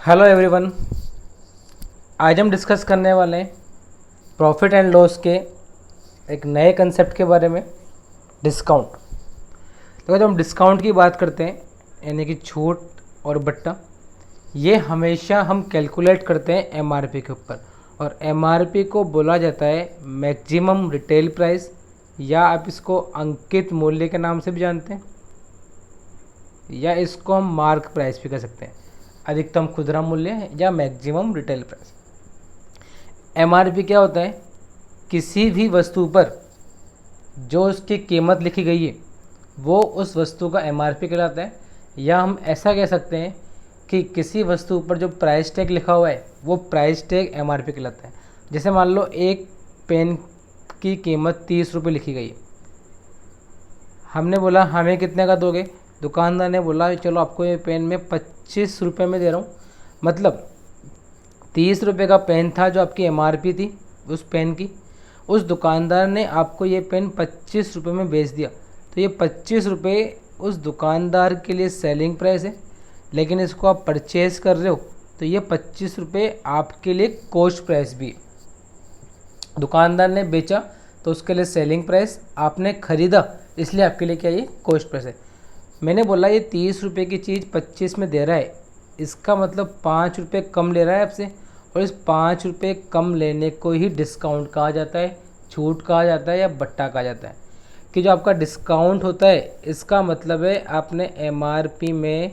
Hello everyone. आज हम discuss करने वाले हैं प्रॉफिट एंड लॉस के एक नए कंसेप्ट के बारे में, डिस्काउंट। तो जब हम डिस्काउंट की बात करते हैं यानी कि छूट और बट्टा, ये हमेशा हम कैलकुलेट करते हैं एमआरपी के ऊपर, और एमआरपी को बोला जाता है मैक्सिमम रिटेल प्राइस, या आप इसको अंकित मूल्य के नाम से भी जानते हैं, या इसको हम मार्क प्राइस भी कह सकते हैं, अधिकतम खुदरा मूल्य या मैक्सिमम रिटेल प्राइस। एमआरपी क्या होता है? किसी भी वस्तु पर जो उसकी कीमत लिखी गई है वो उस वस्तु का एमआरपी कहलाता है, या हम ऐसा कह सकते हैं कि किसी वस्तु पर जो प्राइस टैग लिखा हुआ है वो प्राइस टैग एमआरपी कहलाता है। जैसे मान लो एक पेन की कीमत 30 रुपये लिखी गई है, हमने बोला हमें कितने का दोगे? दुकानदार ने बोला चलो आपको ये पेन मैं 25 रुपये में दे रहा हूँ। मतलब 30 रुपये का पेन था जो आपकी एमआरपी थी उस पेन की, उस दुकानदार ने आपको ये पेन 25 रुपये में बेच दिया, तो ये 25 रुपये उस दुकानदार के लिए सेलिंग प्राइस है, लेकिन इसको आप परचेज़ कर रहे हो तो ये 25 रुपये आपके लिए कॉस्ट प्राइस भी है। दुकानदार ने बेचा तो उसके लिए सेलिंग प्राइस, आपने ख़रीदा इसलिए आपके लिए क्या ये कॉस्ट प्राइस है। मैंने बोला ये 30 रुपये की चीज़ 25 में दे रहा है, इसका मतलब 5 रुपये कम ले रहा है आपसे, और इस 5 रुपये कम लेने को ही डिस्काउंट कहा जाता है, छूट कहा जाता है, या बट्टा कहा जाता है। कि जो आपका डिस्काउंट होता है इसका मतलब है आपने एमआरपी में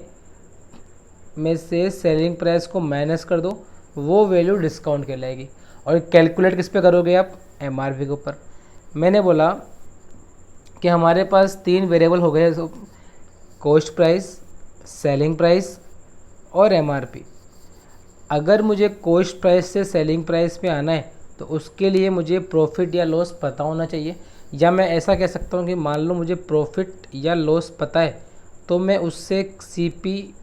से सेलिंग प्राइस को माइनस कर दो, वो वैल्यू डिस्काउंट कहलाएगी। और कैलकुलेट किस पे करोगे आप? एमआरपी के ऊपर। मैंने बोला कि हमारे पास 3 वेरिएबल हो गए, कॉस्ट प्राइस, सेलिंग प्राइस और एमआरपी। अगर मुझे कॉस्ट प्राइस से सेलिंग प्राइस पे आना है तो उसके लिए मुझे प्रॉफिट या लॉस पता होना चाहिए, या मैं ऐसा कह सकता हूँ कि मान लो मुझे प्रॉफिट या लॉस पता है तो मैं उससे सीपी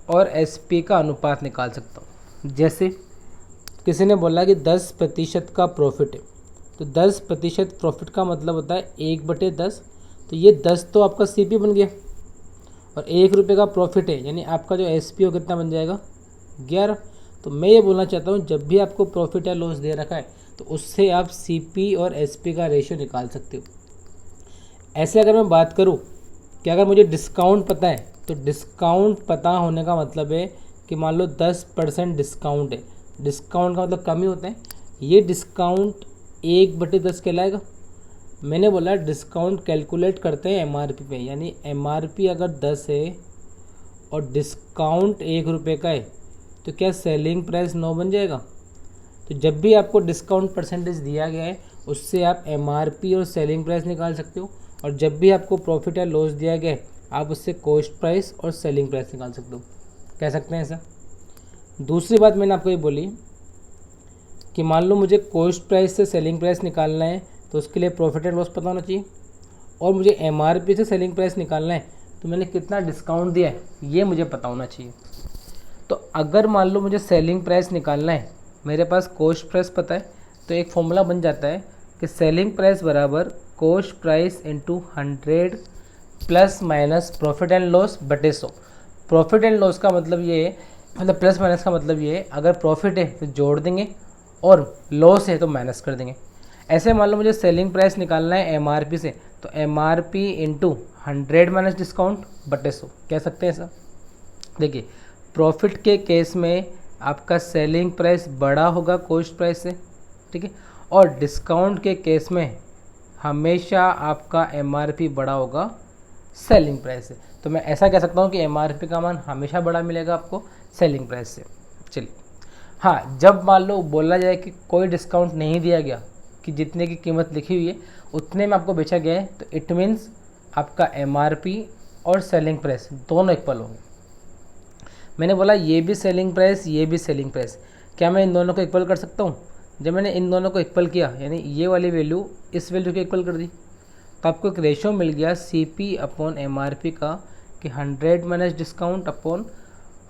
और एसपी का अनुपात निकाल सकता हूँ। जैसे किसी ने बोला कि 10% का प्रॉफिट है, तो 10% प्रॉफिट का मतलब होता है 1/10, तो ये 10 तो आपका सीपी बन गया, और 1 रुपये का प्रॉफिट है यानी आपका जो एसपी हो कितना बन जाएगा? 11। तो मैं ये बोलना चाहता हूँ जब भी आपको प्रॉफिट या लॉस दे रखा है तो उससे आप सीपी और एसपी का रेशियो निकाल सकते हो। ऐसे अगर मैं बात करूँ कि अगर मुझे डिस्काउंट पता है, तो डिस्काउंट पता होने का मतलब है कि मान लो 10% डिस्काउंट है, डिस्काउंट का मतलब कम ही होता है, ये डिस्काउंट 1/10 कहलाएगा। मैंने बोला डिस्काउंट कैलकुलेट करते हैं एमआरपी पे, यानी एमआरपी अगर 10 है और डिस्काउंट 1 रुपये का है तो क्या सेलिंग प्राइस 9 बन जाएगा? तो जब भी आपको डिस्काउंट परसेंटेज दिया गया है उससे आप एमआरपी और सेलिंग प्राइस निकाल सकते हो, और जब भी आपको प्रॉफिट या लॉस दिया गया है आप उससे कॉस्ट प्राइस और सेलिंग प्राइस निकाल सकते हो। कह सकते हैं ऐसा। दूसरी बात मैंने आपको ये बोली कि मान लो मुझे कॉस्ट प्राइस से सेलिंग प्राइस निकालना है तो उसके लिए प्रॉफिट एंड लॉस पता होना चाहिए, और मुझे एमआरपी से सेलिंग प्राइस निकालना है तो मैंने कितना डिस्काउंट दिया है ये मुझे पता होना चाहिए। तो अगर मान लो मुझे सेलिंग प्राइस निकालना है, मेरे पास कॉस्ट प्राइस पता है, तो एक फॉर्मूला बन जाता है कि सेलिंग प्राइस बराबर cost price into 100 plus minus profit and loss बटे 100। प्रॉफिट एंड लॉस का मतलब ये है, मतलब प्लस माइनस का मतलब ये है, अगर प्रॉफिट है तो जोड़ देंगे और लॉस है तो माइनस कर देंगे। ऐसे मान लो मुझे सेलिंग प्राइस निकालना है एमआरपी से, तो एमआरपी इंटू 100 माइनस डिस्काउंट बटे 100 कह सकते हैं सर। देखिए प्रॉफिट के केस में आपका सेलिंग प्राइस बड़ा होगा कॉस्ट प्राइस से, ठीक है, और डिस्काउंट के केस में हमेशा आपका एमआरपी बड़ा होगा सेलिंग प्राइस से। तो मैं ऐसा कह सकता हूँ कि एमआरपी का मान हमेशा बड़ा मिलेगा आपको सेलिंग प्राइस से। चलिए, हाँ, जब मान लो बोला जाए कि कोई डिस्काउंट नहीं दिया गया, कि जितने की कीमत लिखी हुई है उतने में आपको बेचा गया है, तो इट मीन्स आपका एमआरपी और सेलिंग प्राइस दोनों इक्वल होंगे। मैंने बोला ये भी सेलिंग प्राइस, ये भी सेलिंग प्राइस, क्या मैं इन दोनों को इक्वल कर सकता हूँ? जब मैंने इन दोनों को इक्वल किया यानी ये वाली वैल्यू इस वैल्यू को इक्वल कर दी, तो आपको एक रेशियो मिल गया सीपी अपॉन एमआरपी का, कि 100 minus discount upon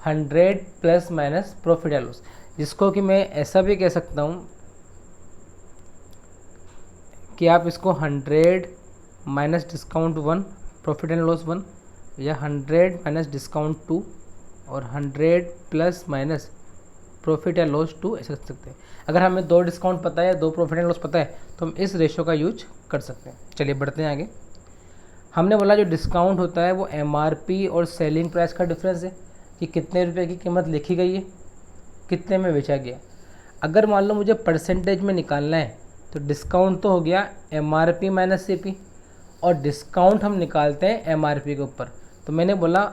100 plus minus profit या लॉस, जिसको कि मैं ऐसा भी कह सकता हूँ कि आप इसको 100 minus discount 1 profit and loss 1, या 100 माइनस डिस्काउंट 2 और 100 प्लस माइनस प्रॉफिट या लॉस टू, ऐसे कर सकते हैं। अगर हमें 2 डिस्काउंट पता है, 2 प्रॉफिट एंड लॉस पता है, तो हम इस रेशो का यूज कर सकते हैं। चलिए बढ़ते हैं आगे। हमने बोला जो डिस्काउंट होता है वो एमआरपी और सेलिंग प्राइस का डिफरेंस है, कि कितने रुपए की कीमत लिखी गई है, कितने में बेचा गया। अगर मान लो मुझे परसेंटेज में निकालना है, तो डिस्काउंट तो हो गया एमआरपी माइनस सीपी, और डिस्काउंट हम निकालते हैं एमआरपी के ऊपर। तो मैंने बोला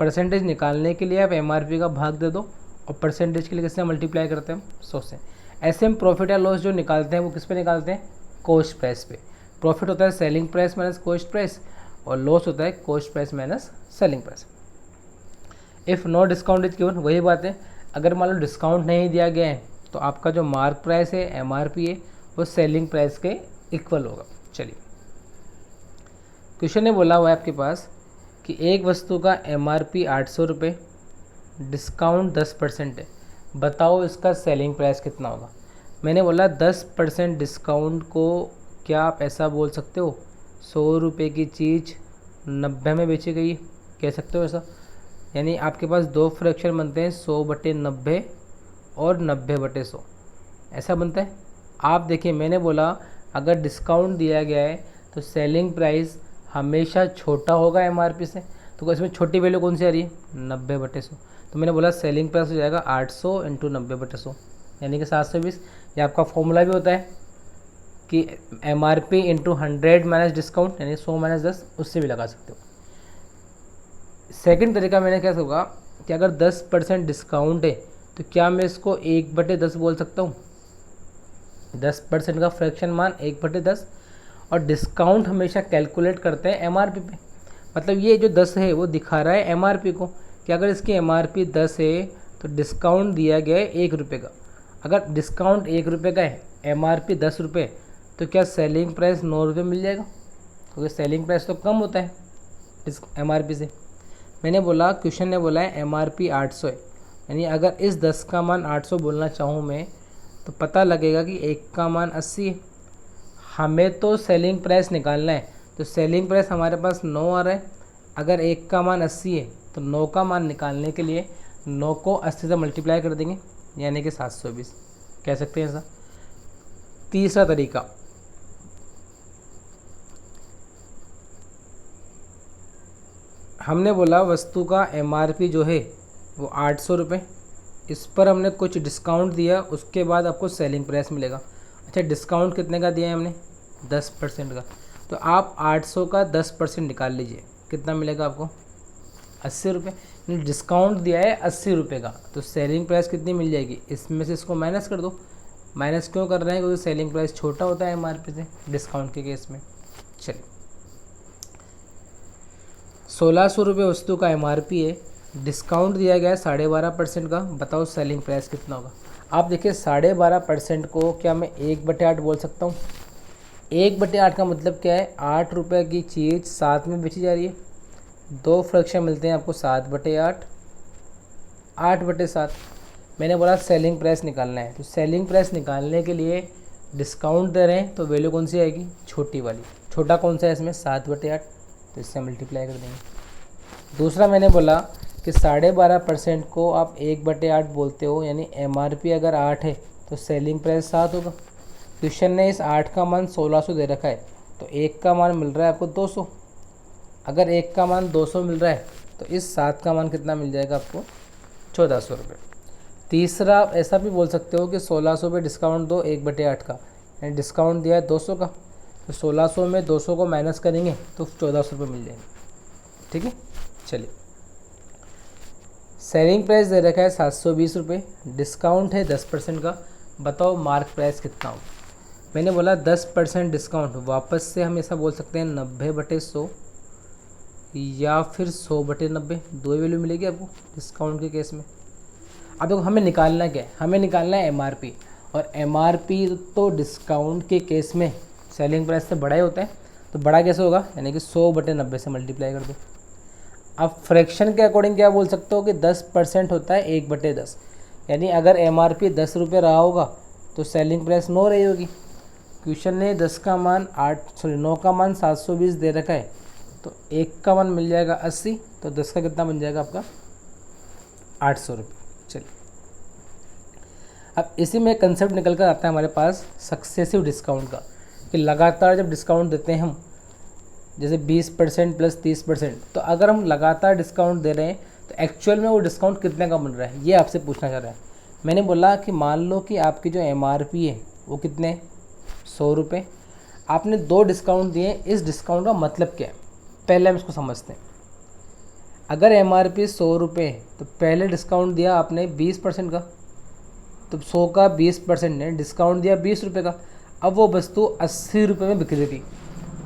परसेंटेज निकालने के लिए आप एमआरपी का भाग दे दो, और परसेंटेज के लिए किससे मल्टीप्लाई करते हैं हम, 100 से। ऐसे हम प्रॉफिट या लॉस जो निकालते हैं वो किस पे निकालते हैं, कॉस्ट प्राइस पे। प्रॉफिट होता है selling price minus cost price, और लॉस होता है cost price minus selling price. If no discount is given, वही बात है, अगर मान लो डिस्काउंट नहीं दिया गया है तो आपका जो मार्क प्राइस है, एमआरपी है, वो सेलिंग प्राइस के इक्वल होगा। चलिए क्वेश्चन ने बोला हुआ है आपके पास कि एक वस्तु का एमआरपी 800 रुपये, डिस्काउंट 10% है, बताओ इसका सेलिंग प्राइस कितना होगा। मैंने बोला 10% डिस्काउंट को क्या आप ऐसा बोल सकते हो, 100 रुपये की चीज़ 90 में बेची गई है, कह सकते हो ऐसा। यानी आपके पास 2 फ्रैक्शन बनते हैं, 100/90 और 90/100, ऐसा बनता है। आप देखिए मैंने बोला अगर डिस्काउंट दिया गया है तो सेलिंग प्राइस हमेशा छोटा होगा एमआरपी से, तो इसमें छोटी वैल्यू कौन सी आ रही है, 90/100। तो मैंने बोला सेलिंग प्राइस हो जाएगा 800 × 90/100, यानी कि 720। ये आपका फॉर्मूला भी होता है कि एमआरपी × 100 माइनस डिस्काउंट, यानी 100 - 10, उससे भी लगा सकते हो। सेकंड तरीका मैंने क्या होगा कि अगर 10% डिस्काउंट है तो क्या मैं इसको 1/10 बोल सकता हूँ। 10% का फ्रैक्शन मान 1/10, और डिस्काउंट हमेशा कैलकुलेट करते हैं एमआरपी पे। मतलब ये जो 10 है वो दिखा रहा है एमआरपी को, कि अगर इसकी एमआरपी 10 है तो डिस्काउंट दिया गया है 1 रुपये का। अगर डिस्काउंट 1 रुपये का है, एमआरपी 10 रुपये, तो क्या सेलिंग प्राइस 9 रुपये मिल जाएगा, क्योंकि सेलिंग प्राइस तो कम होता है एमआरपी से। मैंने बोला क्वेश्चन ने बोला है एमआरपी 800 है, यानी अगर इस 10 का मान 800 बोलना चाहूँ मैं, तो पता लगेगा कि 1 का मान 80 है। हमें तो सेलिंग प्राइस निकालना है, तो सेलिंग प्राइस हमारे पास 9 आ रहा है। अगर 1 का मान 80 है तो 9 का मान निकालने के लिए 9 को 80 से मल्टीप्लाई कर देंगे, यानी कि 720, कह सकते हैं ऐसा। तीसरा तरीका, हमने बोला वस्तु का एमआरपी जो है वो 800 रुपये, इस पर हमने कुछ डिस्काउंट दिया, उसके बाद आपको सेलिंग प्राइस मिलेगा। अच्छा डिस्काउंट कितने का दिया है हमने, 10% का, तो आप 800 का 10% निकाल लीजिए, कितना मिलेगा आपको, 80 रुपये। डिस्काउंट दिया है 80 रुपये का, तो सेलिंग प्राइस कितनी मिल जाएगी, इसमें से इसको माइनस कर दो। माइनस क्यों कर रहे हैं, क्योंकि सेलिंग प्राइस छोटा होता है एमआरपी से डिस्काउंट के केस में। चलिए 1600 रुपये वस्तु का एमआरपी है, डिस्काउंट दिया गया है 12.5% का, बताओ सेलिंग प्राइस कितना होगा। आप देखिए 12.5% को क्या मैं 1/8 बोल सकता हूँ। 1/8 का मतलब क्या है, 8 रुपये की चीज़ 7 में बेची जा रही है। 2 फ्रैक्शन मिलते हैं आपको 7/8, 8/7। मैंने बोला सेलिंग प्राइस निकालना है, तो सेलिंग प्राइस निकालने के लिए डिस्काउंट दे रहे हैं, तो वैल्यू कौन सी आएगी, छोटी वाली। छोटा कौन सा है इसमें, 7/8, तो इससे मल्टीप्लाई कर देंगे। दूसरा मैंने बोला कि 12.5% को आप 1/8 बोलते हो, यानी एमआरपी अगर 8 है तो सेलिंग प्राइस 7 होगा। क्वेश्चन ने इस 8 का मान 1600 दे रखा है, तो 1 का मान मिल रहा है आपको 200। अगर 1 का मान 200 मिल रहा है तो इस 7 का मान कितना मिल जाएगा आपको, 1400 रुपये। तीसरा आप ऐसा भी बोल सकते हो कि 1600 पे डिस्काउंट दो 1/8 का, यानी डिस्काउंट दिया है 200 का, तो 1600 में 200 को माइनस करेंगे तो 1400 रुपये मिल जाएंगे। ठीक है, चलिए सेलिंग प्राइस दे रखा है 720 रुपये, डिस्काउंट है 10% का, बताओ मार्क प्राइस कितना हो। मैंने बोला 10% डिस्काउंट, वापस से हम ऐसा बोल सकते हैं 90/100 या फिर 100/90, दो वैल्यू मिलेगी आपको डिस्काउंट के केस में। अब देखो हमें निकालना क्या है, हमें निकालना है एमआरपी, और एमआरपी तो डिस्काउंट के केस में सेलिंग प्राइस से बड़ा ही होता है, तो बड़ा कैसे होगा, यानी कि 100/90 से मल्टीप्लाई कर दो। अब फ्रैक्शन के अकॉर्डिंग क्या बोल सकते हो कि 10% होता है 1/10, यानी अगर एमआरपी 10 रुपये रहा होगा तो सेलिंग प्राइस 9 रही होगी। क्वेश्चन ने 9 का मान 720 दे रखा है, तो 1 का मान मिल जाएगा 80, तो 10 का कितना बन जाएगा आपका 800 रुपये। चलिए, अब इसी में कंसेप्ट निकल कर आता है हमारे पास सक्सेसिव डिस्काउंट का, कि लगातार जब डिस्काउंट देते हैं हम, जैसे 20% प्लस 30%, तो अगर हम लगातार डिस्काउंट दे रहे हैं तो एक्चुअल में वो डिस्काउंट कितने का बन रहा है, ये आपसे पूछना चाह रहा है। मैंने बोला कि मान लो कि आपकी जो MRP है वो कितने, 100 रुपये, आपने 2 डिस्काउंट दिए। इस डिस्काउंट का मतलब क्या है, पहले हम इसको समझते हैं। अगर MRP 100 रुपये है तो पहले डिस्काउंट दिया आपने 20% का, तो 100 का 20% ने डिस्काउंट दिया 20 रुपये का। अब वो वस्तु 80 रुपये में बिक रही थी,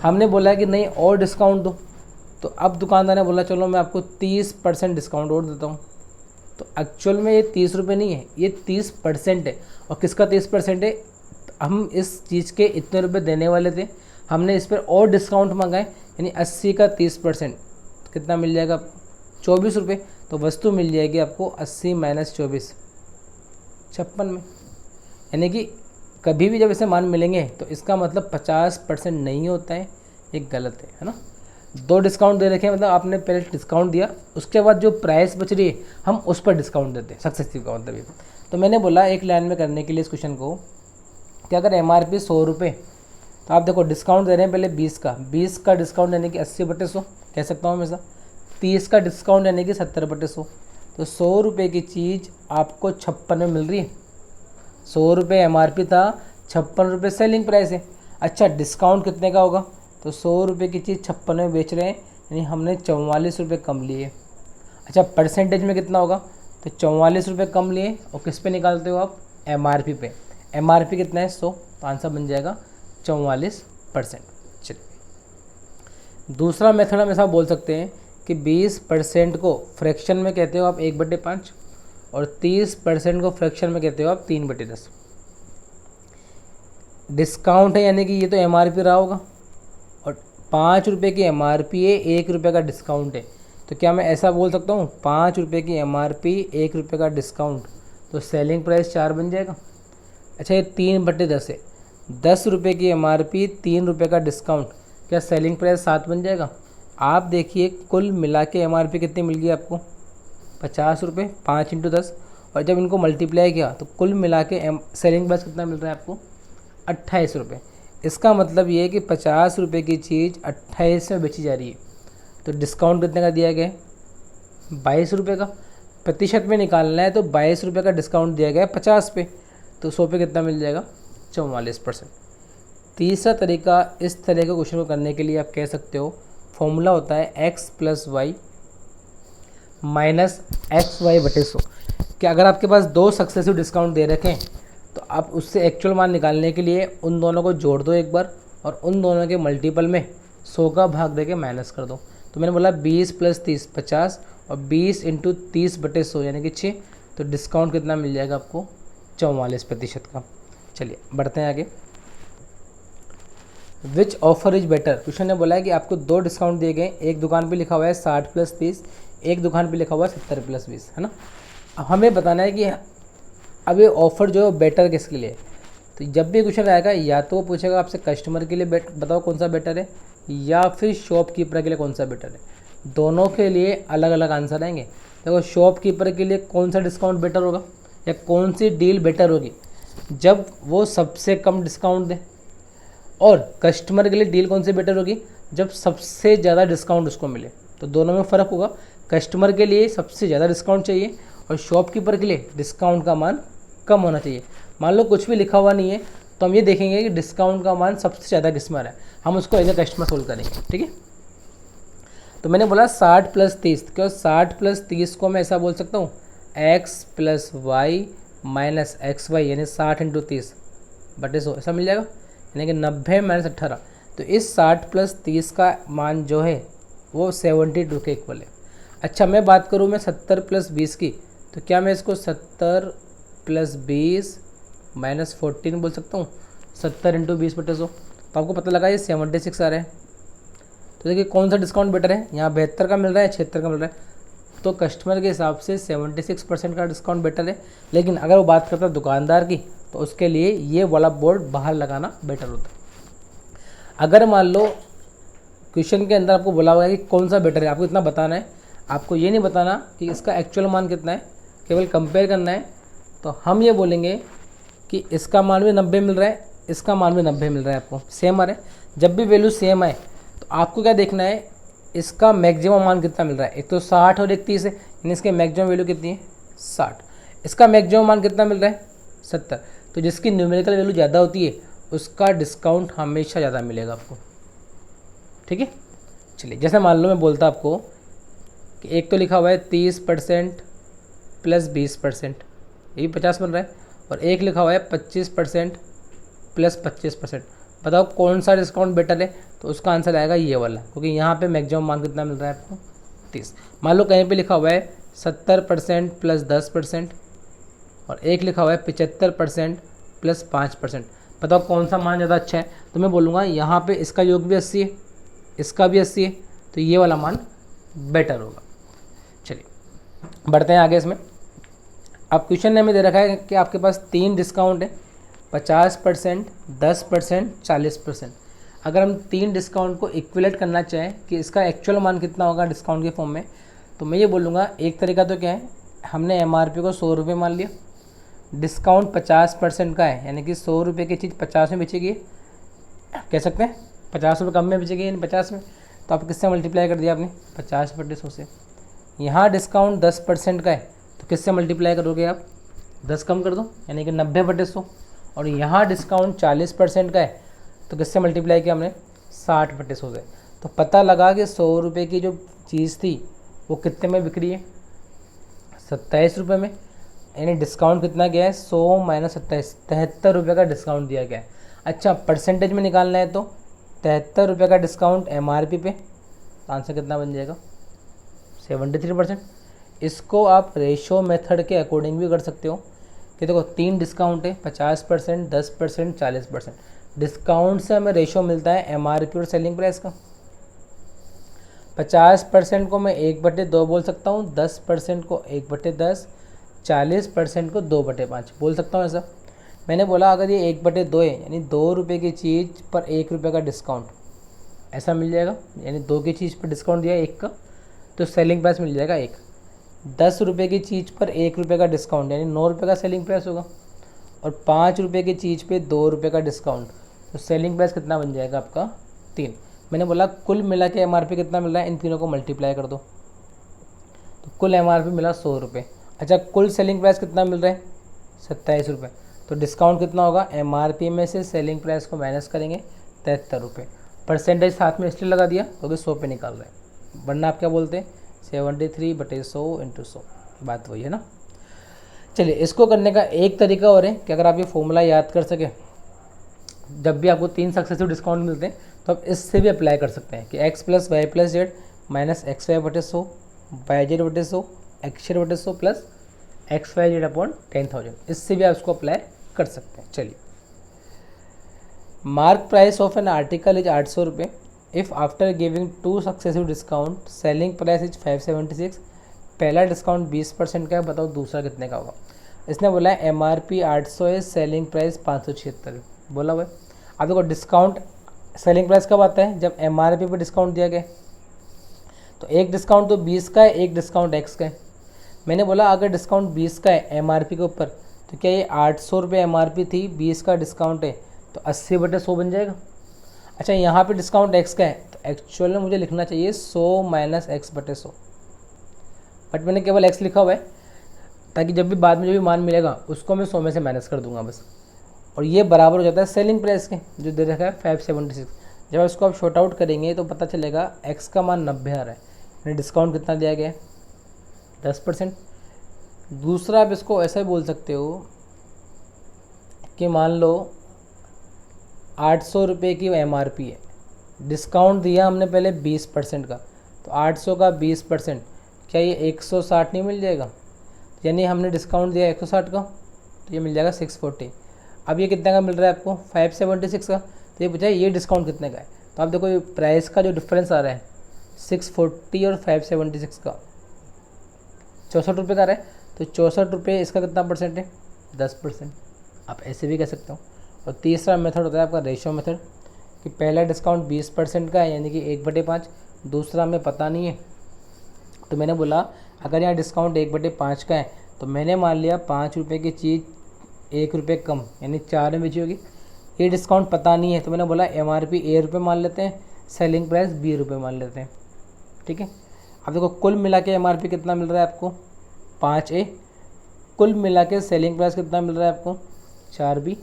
हमने बोला कि नहीं और डिस्काउंट दो, तो अब दुकानदार ने बोला चलो मैं आपको 30% डिस्काउंट और देता हूँ। तो एक्चुअल में ये 30 रुपये नहीं है, ये 30% है। और किसका 30% है, हम इस चीज़ के इतने रुपये देने वाले थे, हमने इस पर और डिस्काउंट मंगाए, यानी 80 का 30%, कितना मिल जाएगा आपको, 24 रुपये। तो वस्तु मिल जाएगी आपको 80 माइनस 24, 56 में। यानी कि कभी भी जब इसे मान मिलेंगे तो इसका मतलब 50% नहीं होता है, ये गलत है ना। 2 डिस्काउंट दे रखे हैं, मतलब आपने पहले डिस्काउंट दिया, उसके बाद जो प्राइस बच रही है हम उस पर डिस्काउंट देते हैं, सक्सेसिव का मतलब ये। तो मैंने बोला एक लाइन में करने के लिए इस क्वेश्चन को, कि अगर MRP 100 रुपये, तो आप देखो डिस्काउंट दे रहे हैं पहले 20 का डिस्काउंट यानी कि 80/100 कह सकता हूँ हमेशा, 30 का डिस्काउंट यानी कि 70/100। तो 100 रुपये की चीज़ आपको 56 में मिल रही है। 100 रुपये MRP था, 56 रुपये सेलिंग प्राइस है। अच्छा, डिस्काउंट कितने का होगा, तो 100 रुपये की चीज़ 56 में बेच रहे हैं, यानी हमने 44 रुपये कम लिए। अच्छा, परसेंटेज में कितना होगा, तो 44 रुपये कम लिए, और किस पे निकालते हो आप, MRP पे। MRP कितना है, 100, तो आंसर बन जाएगा 44%। चलिए, दूसरा मेथड हम ऐसा बोल सकते हैं कि 20% को फ्रैक्शन में कहते हो आप 1/5, और 30% को फ्रैक्शन में कहते हो आप 3/10। डिस्काउंट है यानी कि ये तो MRP रहा होगा, और 5 रुपये की MRP है, 1 रुपये का डिस्काउंट है। तो क्या मैं ऐसा बोल सकता हूँ, 5 रुपये की MRP, 1 रुपये का डिस्काउंट, तो सेलिंग प्राइस 4 बन जाएगा। अच्छा, ये 3/10 है, 10 रुपये की MRP, 3 रुपये का डिस्काउंट, क्या सेलिंग प्राइस 7 बन जाएगा। आप देखिए कुल मिला के MRP कितनी मिल गई आपको, 50 रुपये, 5 × 10, और जब इनको मल्टीप्लाई किया तो कुल मिला के सेलिंग प्राइस कितना मिल रहा है आपको, 28 रुपये। इसका मतलब ये है कि 50 रुपये की चीज़ 28 में बेची जा रही है। तो डिस्काउंट कितने का दिया गया है, 22 रुपये का। प्रतिशत में निकालना है तो 22 रुपये का डिस्काउंट दिया गया है 50 पे, तो 100 पे कितना मिल जाएगा, 44%। तीसरा तरीका, इस तरह के क्वेश्चन को करने के लिए आप कह सकते हो, फॉर्मूला होता है x + y माइनस XY/100। कि अगर आपके पास 2 सक्सेसिव डिस्काउंट दे रखे हैं तो आप उससे एक्चुअल मान निकालने के लिए उन दोनों को जोड़ दो एक बार, और उन दोनों के मल्टीपल में 100 का भाग दे के माइनस कर दो। तो मैंने बोला 20 + 30 50, और 20 × 30/100 यानी कि 6, तो डिस्काउंट कितना मिल जाएगा आपको, 44% का। चलिए बढ़ते हैं आगे। Which offer is better, question ने बोला है कि आपको 2 डिस्काउंट दिए गए, एक दुकान पे लिखा हुआ है 60 + 30, एक दुकान पे लिखा हुआ है 70 + 20, है ना। अब हमें बताना है कि अब ये ऑफ़र जो है बेटर किसके लिए। तो जब भी क्वेश्चन आएगा या तो वो पूछेगा आपसे कस्टमर के लिए बताओ कौन सा बेटर है, या फिर शॉपकीपर के लिए कौन सा बेटर है। दोनों के लिए अलग अलग आंसर आएंगे। देखो, शॉपकीपर के लिए कौन सा डिस्काउंट बेटर होगा, या कौन सी डील बेटर होगी, जब वो सबसे कम डिस्काउंट दे। और कस्टमर के लिए डील कौन सी बेटर होगी, जब सबसे ज़्यादा डिस्काउंट उसको मिले। तो दोनों में फ़र्क होगा, कस्टमर के लिए सबसे ज़्यादा डिस्काउंट चाहिए, और शॉपकीपर के लिए डिस्काउंट का मान कम होना चाहिए। मान लो कुछ भी लिखा हुआ नहीं है, तो हम ये देखेंगे कि डिस्काउंट का मान सबसे ज़्यादा किस में आ रहा है, हम उसको एज ए कस्टमर सोल्व करेंगे, ठीक है। तो मैंने बोला 60 + 30, क्यों 60 + 30 को मैं ऐसा बोल सकता हूँ, x + y माइनस XY, यानी 60 × 30/100, ऐसा मिल जाएगा, यानी कि 90 - 18। तो इस 60 + 30 का मान जो है वो 72 के इक्वल है। अच्छा, मैं बात करूँ मैं 70 + 20 की, तो क्या मैं इसको 70 + 20 - 14 बोल सकता हूँ, 70 × 20/100। तो आपको पता लगा ये 76 आ रहा है। तो देखिए कौन सा डिस्काउंट बेटर है, यहाँ 72 का मिल रहा है, 76 का मिल रहा है। तो कस्टमर के हिसाब से 76% का डिस्काउंट बेटर है। लेकिन अगर वो बात करता है दुकानदार की, तो उसके लिए ये वाला बोर्ड बाहर लगाना बेटर होता है। अगर मान लो क्वेश्चन के अंदर आपको बोला हुआ है कि कौन सा बेटर है, आपको इतना बताना है, आपको ये नहीं बताना कि इसका एक्चुअल मान कितना है, केवल कंपेयर करना है, तो हम ये बोलेंगे कि इसका मान भी 90 मिल रहा है, इसका मान भी 90 मिल रहा है, आपको सेम आ रहा है। जब भी वैल्यू सेम आए तो आपको क्या देखना है, इसका मैक्सिमम मान कितना मिल रहा है। एक तो 60 और एक 30 है, यानी इसके मैक्सिमम वैल्यू कितनी है 60। इसका मैक्सिमम मान कितना मिल रहा है 70। तो जिसकी न्यूमेरिकल वैल्यू ज़्यादा होती है उसका डिस्काउंट हमेशा ज़्यादा मिलेगा आपको, ठीक है। चलिए, जैसे मान लो मैं बोलता आपको कि एक तो लिखा हुआ है 30% प्लस 20%, ये भी 50 बन रहा है, और एक लिखा हुआ है 25% प्लस 25%। बताओ कौन सा डिस्काउंट बेटर है, तो उसका आंसर आएगा ये वाला, क्योंकि यहाँ पे मैक्सिमम मान कितना मिल रहा है आपको 30। मान लो कहीं पे लिखा हुआ है 70% प्लस 10%, और एक लिखा हुआ है 75% प्लस 5%। बताओ कौन सा मान ज़्यादा अच्छा है, तो मैं बोलूँगा यहाँ पे इसका योग भी 80 है, इसका भी 80 है, तो ये वाला मान बेटर होगा। चलिए बढ़ते हैं आगे इसमें। अब क्वेश्चन ने हमें दे रखा है कि आपके पास 3 डिस्काउंट है, 50%, 10%, 40%। अगर हम 3 डिस्काउंट को इक्विलेट करना चाहें कि इसका एक्चुअल मान कितना होगा डिस्काउंट के फॉर्म में, तो मैं ये बोलूँगा एक तरीका तो क्या है, हमने MRP को 100 रुपये मान लिया, डिस्काउंट 50% का है, यानी कि 100 रुपये की चीज़ 50 में बेचेगी, कह सकते हैं 50 रुपये कम में बेचेगी यानी 50 में, तो आप किससे मल्टीप्लाई कर दिया आपने 50/100 से। यहाँ डिस्काउंट 10% का है, तो किससे मल्टीप्लाई करोगे आप 10 कम कर दो, यानी कि 90/100। और यहाँ डिस्काउंट 40% का है, तो किससे मल्टीप्लाई किया हमने 60/100 से। तो पता लगा कि 100 रुपये की जो चीज़ थी वो कितने में बिक रही है 27 रुपये में, यानी डिस्काउंट कितना गया है 100 माइनस 27, 73 रुपये का डिस्काउंट दिया गया है। अच्छा परसेंटेज में निकालना है तो 73 रुपये का डिस्काउंट MRP पे, तो आंसर कितना बन जाएगा 73%। इसको आप रेशो मेथड के अकॉर्डिंग भी कर सकते हो कि देखो 3 डिस्काउंट है, 50%, 10%, 40%। डिस्काउंट से हमें रेशो मिलता है MRP और सेलिंग प्राइस का। 50% को मैं 1/2 बोल सकता हूँ, 10% को 1/10, 40% को 2/5 बोल सकता हूँ। ऐसा मैंने बोला अगर ये 1/2 है, यानी 2 रुपये की चीज़ पर 1 रुपये का डिस्काउंट ऐसा मिल जाएगा, यानी 2 की चीज़ पर डिस्काउंट दिया है 1 का, तो सेलिंग प्राइस मिल जाएगा 1। 10 रुपये की चीज़ पर 1 रुपये का डिस्काउंट, यानी 9 रुपये का सेलिंग प्राइस होगा, और 5 रुपये की चीज़ पे 2 रुपये का डिस्काउंट, तो सेलिंग प्राइस कितना बन जाएगा आपका 3। मैंने बोला कुल मिला के MRP कितना मिल रहा है, इन तीनों को मल्टीप्लाई कर दो, तो कुल MRP मिला 100 रुपये। अच्छा कुल सेलिंग प्राइस कितना मिल रहा है 27 रुपये, तो डिस्काउंट कितना होगा, MRP में से सेलिंग प्राइस को माइनस करेंगे 73 रुपये। परसेंटेज साथ में इसलिए लगा दिया क्योंकि 100 पे निकाल रहे हैं, वरना आप क्या बोलते हैं 73/100 × 100, बात वही है ना। चलिए इसको करने का एक तरीका और है कि अगर आप ये फॉर्मूला याद कर सके, जब भी आपको 3 सक्सेसिव डिस्काउंट मिलते हैं तो आप इससे भी अप्लाई कर सकते हैं कि x + y + z minus xy/100, yz/100, xz/100 plus xyz/10,000, इससे भी आप इसको अप्लाई कर सकते हैं। चलिए mark price of an article is 800 रुपये, if after giving 2 successive discount selling price is 576। पहला डिस्काउंट 20% का है, बताओ दूसरा कितने का होगा। इसने बोला है MRP 800 है, सेलिंग प्राइस 576 है, बोला हुआ है। अब देखो डिस्काउंट सेलिंग प्राइस कब आता है, जब MRP पे डिस्काउंट दिया गया, तो एक डिस्काउंट तो 20 का है, एक डिस्काउंट X का है। मैंने बोला अगर डिस्काउंट 20 का है MRP के ऊपर, तो क्या ये 800 रुपये MRP थी, 20 का डिस्काउंट है, तो 80/100 बन जाएगा। अच्छा यहाँ पे डिस्काउंट X का है, तो एक्चुअल में मुझे लिखना चाहिए 100 माइनस X/100, बट मैंने केवल X लिखा हुआ है ताकि जब भी बाद में जो भी मान मिलेगा उसको मैं 100 में से माइनस कर दूंगा बस, और ये बराबर हो जाता है सेलिंग प्राइस के जो दे रखा है 576। जब इसको आप शॉर्ट आउट करेंगे तो पता चलेगा X का मान 90 आ रहा है, यानी डिस्काउंट कितना दिया गया है 10%। दूसरा आप इसको ऐसा ही बोल सकते हो कि मान लो 800 रुपये की MRP है, डिस्काउंट दिया हमने पहले 20% का, तो 800 का 20%, क्या ये 160 नहीं मिल जाएगा, यानी हमने डिस्काउंट दिया 160 का, तो ये मिल जाएगा 640। अब ये कितने का मिल रहा है आपको 576 का, तो ये पूछा है ये डिस्काउंट कितने का है, तो आप देखो ये प्राइस का जो डिफरेंस आ रहा है 640 और 576 का 64 रुपये का आ रहा है, तो 64 रुपये इसका कितना परसेंट है 10%, आप ऐसे भी कह सकते हो। और तीसरा मेथड होता है आपका रेशो मेथड, कि पहला डिस्काउंट 20% का है यानी कि 1/5, दूसरा हमें पता नहीं है, तो मैंने बोला अगर यहाँ डिस्काउंट 1/5 का है तो मैंने मान लिया 5 रुपये की चीज़ 1 रुपये कम यानी 4 में बेची होगी। ये डिस्काउंट पता नहीं है तो मैंने बोला MRP A रुपये मान लेते हैं, सेलिंग प्राइस B रुपये मान लेते हैं। ठीक है, अब देखो कुल मिला के MRP कितना मिल रहा है आपको 5A, कुल मिला के सेलिंग प्राइस कितना मिल रहा है आपको 4B।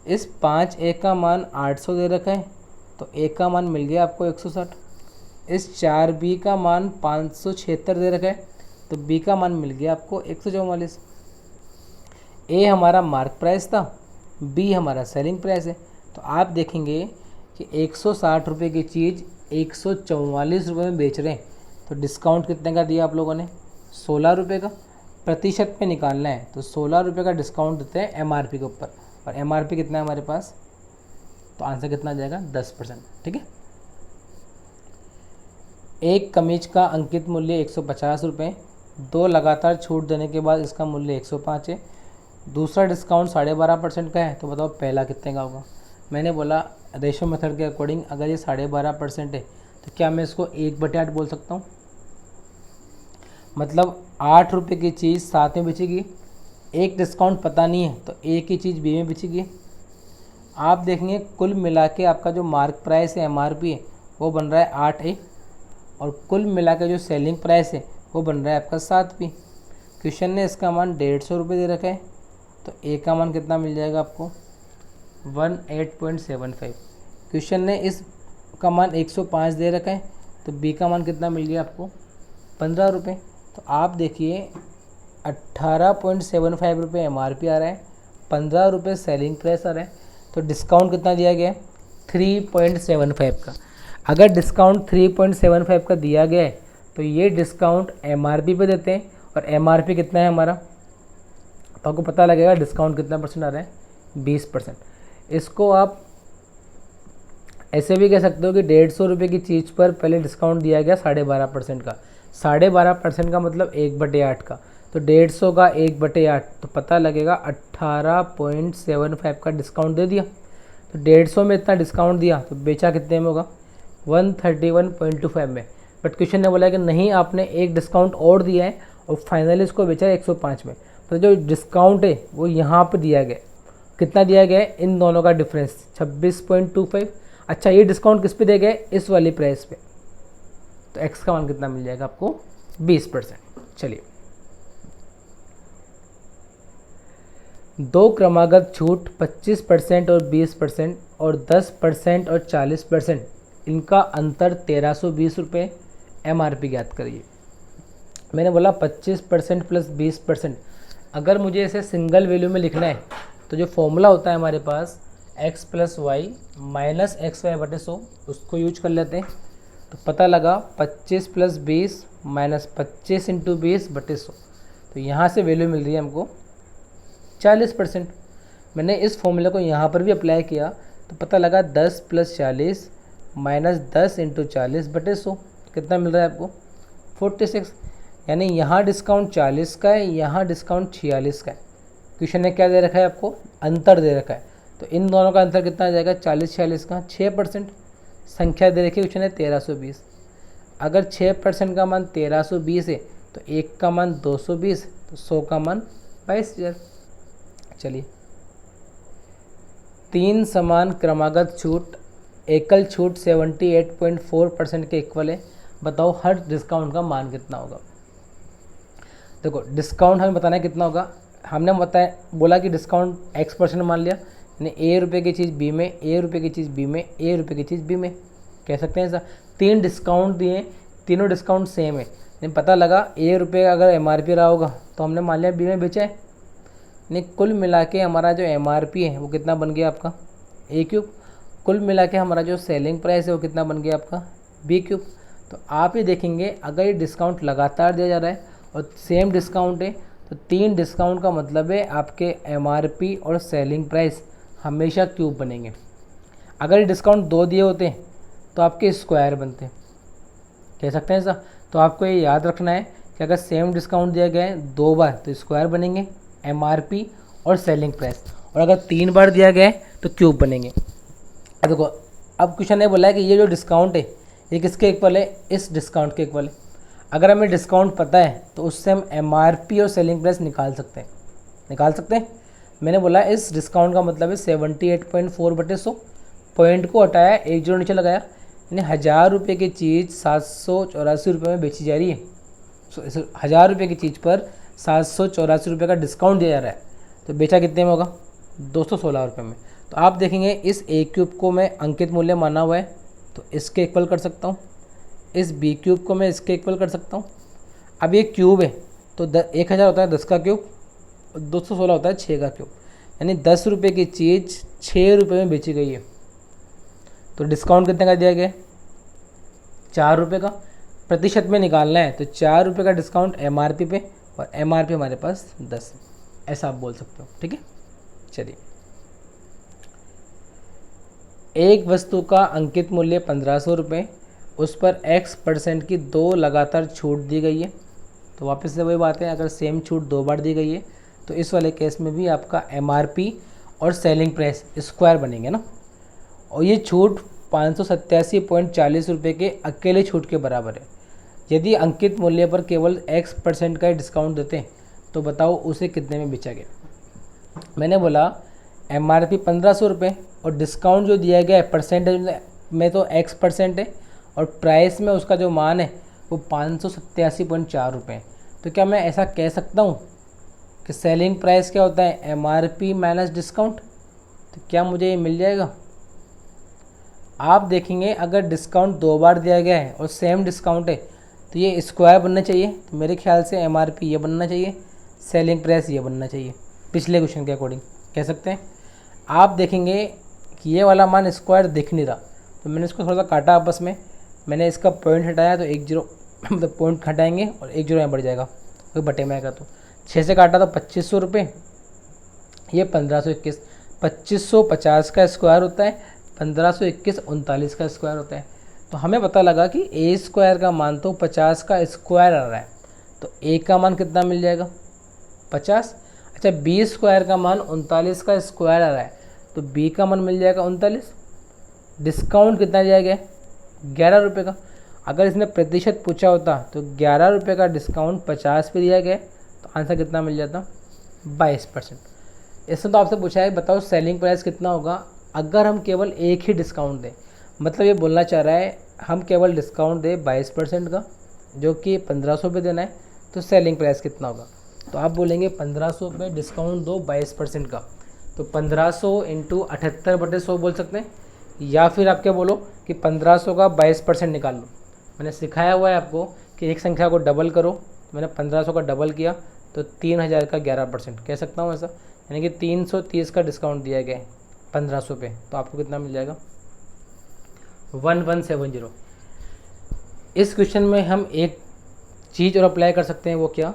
इस 5A का मान 800 दे रखा है तो A का मान मिल गया आपको 160। इस 4B का मान 576 दे रखा है तो B का मान मिल गया आपको 144। A हमारा मार्क प्राइस था, B हमारा सेलिंग प्राइस है। तो आप देखेंगे कि 160 रुपये की चीज़ 144 रुपये में बेच रहे हैं, तो डिस्काउंट कितने का दिया आप लोगों ने 16 रुपये का। प्रतिशत पे निकालना है तो 16 रुपये का डिस्काउंट देते हैं MRP के ऊपर, और MRP कितना है हमारे पास, तो आंसर कितना आ जाएगा 10%। ठीक है, एक कमीज का अंकित मूल्य 150 रुपये, 2 लगातार छूट देने के बाद इसका मूल्य 105 है, दूसरा डिस्काउंट 12.5% का है, तो बताओ पहला कितने का होगा। मैंने बोला रेशो मेथड के अकॉर्डिंग अगर ये 12.5% है तो क्या मैं इसको 1/8 बोल सकता हूँ, मतलब 8 रुपये की चीज़ 7 में बेचेगी, एक डिस्काउंट पता नहीं है तो एक ही चीज़ B में बेचेगी। आप देखेंगे कुल मिला के आपका जो मार्क प्राइस है MRP है वो बन रहा है 8A, और कुल मिला के जो सेलिंग प्राइस है वो बन रहा है आपका 7B। क्वेश्चन ने इसका मान 150 रुपये दे रखा है तो A का मान कितना मिल जाएगा आपको 18.75। क्वेश्चन ने इस का मान 105 दे रखा है तो B का मान कितना मिल गया आपको 15 रुपये। तो आप देखिए 18.75 रुपये MRP आ रहा है, 15 रुपये सेलिंग प्राइस आ रहा है, तो डिस्काउंट कितना दिया गया है 3.75 का। अगर डिस्काउंट 3.75 का दिया गया है तो ये डिस्काउंट MRP पे देते हैं, और MRP कितना है हमारा, तो आपको पता लगेगा डिस्काउंट कितना परसेंट आ रहा है 20%। इसको आप ऐसे भी कह सकते हो कि 150 रुपये की चीज़ पर पहले डिस्काउंट दिया गया 12.5% का, 12.5% का मतलब 1/8 का, तो 150 का 1/8 तो पता लगेगा 18.75 का डिस्काउंट दे दिया। तो 150 में इतना डिस्काउंट दिया तो बेचा कितने में होगा 131.25 में। बट क्वेश्चन ने बोला कि नहीं आपने एक डिस्काउंट और दिया है और फाइनली इसको बेचा 105 में, तो जो डिस्काउंट है वो यहाँ पर दिया गया, कितना दिया गया है इन दोनों का डिफरेंस 26.25। अच्छा ये डिस्काउंट किस पे दिया गया है इस वाली प्राइस पे, तो x का मान कितना मिल जाएगा आपको 20%। चलिए, 2 क्रमागत छूट 25% और 20% और 10% और 40%, इनका अंतर 1320 रुपये, MRP ज्ञात करिए। मैंने बोला 25% प्लस 20%, अगर मुझे इसे सिंगल वैल्यू में लिखना है तो जो फॉर्मूला होता है हमारे पास x plus y minus XY/100 उसको यूज कर लेते हैं, तो पता लगा 25 प्लस 20 माइनस 25 इंटू 20/100, तो यहाँ से वैल्यू मिल रही है हमको 40%। मैंने इस फॉर्मूले को यहाँ पर भी अप्लाई किया तो पता लगा 10 प्लस 40 माइनस 10 इंटू 40/100 कितना मिल रहा है आपको 46, यानी यहाँ डिस्काउंट 40 का है, यहाँ डिस्काउंट 46 का है। क्वेश्चन ने क्या दे रखा है आपको अंतर दे रखा है, तो इन दोनों का अंतर कितना आ जाएगा 40-46 का 6%। संख्या दे रखी है क्वेश्चन ने 1320, अगर 6% का मान 1320 है तो 1 का मान 220, तो 100 का मान 22,000। चलिए, 3 समान क्रमागत छूट एकल छूट 78.4% के इक्वल है, बताओ हर डिस्काउंट का मान कितना होगा। देखो डिस्काउंट हमें बताना है कितना होगा, हमने बोला कि डिस्काउंट x% मान लिया, यानी A रुपये की चीज़ B में, A रुपये की चीज़ B में, A रुपये की चीज़ B में, कह सकते हैं ऐसा। 3 डिस्काउंट दिए, तीनों डिस्काउंट सेम है, यानी पता लगा A रुपये का अगर MRP रहा होगा तो हमने मान लिया B में बेचा है, यानी कुल मिला के हमारा जो MRP है वो कितना बन गया आपका A3, कुल मिला के हमारा जो सेलिंग प्राइस है वो कितना बन गया आपका B3। तो आप ही देखेंगे अगर ये डिस्काउंट लगातार दिया जा रहा है और सेम डिस्काउंट है तो 3 डिस्काउंट का मतलब है आपके MRP और सेलिंग प्राइस हमेशा क्यूब बनेंगे। अगर ये डिस्काउंट 2 दिए होते तो आपके स्क्वायर बनते, कह सकते हैं ऐसा। तो आपको ये याद रखना है कि अगर सेम डिस्काउंट दिया गया है 2 बार तो स्क्वायर बनेंगे MRP और सेलिंग प्राइस, और अगर 3 बार दिया गया है तो क्यूब बनेंगे। देखो अब क्वेश्चन ने बोला है कि ये जो डिस्काउंट है ये किसके इक्वल है, इस डिस्काउंट के इक्वल है। अगर हमें डिस्काउंट पता है तो उससे हम MRP और सेलिंग प्राइस निकाल सकते हैं, निकाल सकते हैं। मैंने बोला इस डिस्काउंट का मतलब है 78.4/100, पॉइंट को हटाया, एक जीरो नीचे लगाया, यानी 1000 रुपये की चीज़ 784 रुपये में बेची जा रही है। 1000 रुपये की चीज़ पर 784 रुपये का डिस्काउंट दिया जा रहा है, तो बेचा कितने में होगा? 216 रुपये में। तो आप देखेंगे इस ए क्यूब को मैं अंकित मूल्य माना हुआ है, तो इसके इक्वल कर सकता हूँ। इस बी क्यूब को मैं इसके इक्वल कर सकता हूँ। अब ये क्यूब है तो 1000 होता है 10 का क्यूब, 216 होता है 6 का क्यूब, यानी 10 रुपये की चीज़ 6 रुपये में बेची गई है। तो डिस्काउंट कितने का दिया गया? 4 रुपये का। प्रतिशत में निकालना है तो 4 रुपये का डिस्काउंट MRP पे, और MRP हमारे पास 10 है, ऐसा आप बोल सकते हो। ठीक है, चलिए। एक वस्तु का अंकित मूल्य 1500 रुपये, उस पर X% की 2 लगातार छूट दी गई है। तो वापस से वही बात है, अगर सेम छूट 2 बार दी गई है तो इस वाले केस में भी आपका MRP और सेलिंग प्राइस स्क्वायर बनेंगे ना। और ये छूट 587.40 रुपये के अकेले छूट के बराबर है। यदि अंकित मूल्य पर केवल X% का डिस्काउंट देते हैं तो बताओ उसे कितने में बेचा गया? मैंने बोला MRP 1500 रुपये और डिस्काउंट जो दिया गया है परसेंटेज में तो X% है, और प्राइस में उसका जो मान है वो 587.4 रुपये। तो क्या मैं ऐसा कह सकता हूँ कि सेलिंग प्राइस क्या होता है? MRP minus discount. तो क्या मुझे ये मिल जाएगा? आप देखेंगे अगर डिस्काउंट 2 बार दिया गया है और सेम डिस्काउंट है तो ये स्क्वायर बनना चाहिए। तो मेरे ख्याल से MRP ये बनना चाहिए, सेलिंग प्राइस ये बनना चाहिए, पिछले क्वेश्चन के अकॉर्डिंग कह सकते हैं। आप देखेंगे कि ये वाला मान स्क्वायर दिख नहीं रहा, तो मैंने इसको थोड़ा सा काटा आपस में, मैंने इसका पॉइंट हटाया तो 1 जीरो मतलब पॉइंट हटाएंगे और 1 जीरो यहाँ बढ़ जाएगा, कोई बटे में आएगा। तो 6 से काटा तो 2500 रुपये, ये 1521, 2550 का स्क्वायर होता है, 1521 39 का स्क्वायर होता है। तो हमें पता लगा कि ए स्क्वायर का मान तो 50 का स्क्वायर आ रहा है, तो ए का मान कितना मिल जाएगा? 50। अच्छा, बी स्क्वायर का मान 39 का स्क्वायर आ रहा है, तो बी का मान मिल जाएगा 39। डिस्काउंट कितना दिया गया? 11 रुपये का। अगर इसने प्रतिशत पूछा होता तो 11 रुपये का डिस्काउंट 50 पे दिया गया, तो आंसर कितना मिल जाता? 22%। इसमें तो आपसे पूछा है बताओ सेलिंग प्राइस कितना होगा अगर हम केवल एक ही डिस्काउंट दें। मतलब ये बोलना चाह रहा है हम केवल डिस्काउंट दें 22% का, जो कि 1500 पे देना है, तो सेलिंग प्राइस कितना होगा? तो आप बोलेंगे 1500 पे डिस्काउंट दो 22% का, तो 1500 इंटू 78/100 बोल सकते हैं, या फिर आप क्या बोलो कि 1500 का 22% निकाल लो। मैंने सिखाया हुआ है आपको कि एक संख्या को डबल करो, तो मैंने 1500 का डबल किया तो 3000 का 11% कह सकता हूँ ऐसा, यानी कि 330 का डिस्काउंट दिया गया है 1500 पे, तो आपको कितना मिल जाएगा? 1170। इस क्वेश्चन में हम एक चीज़ और अप्लाई कर सकते हैं, वो क्या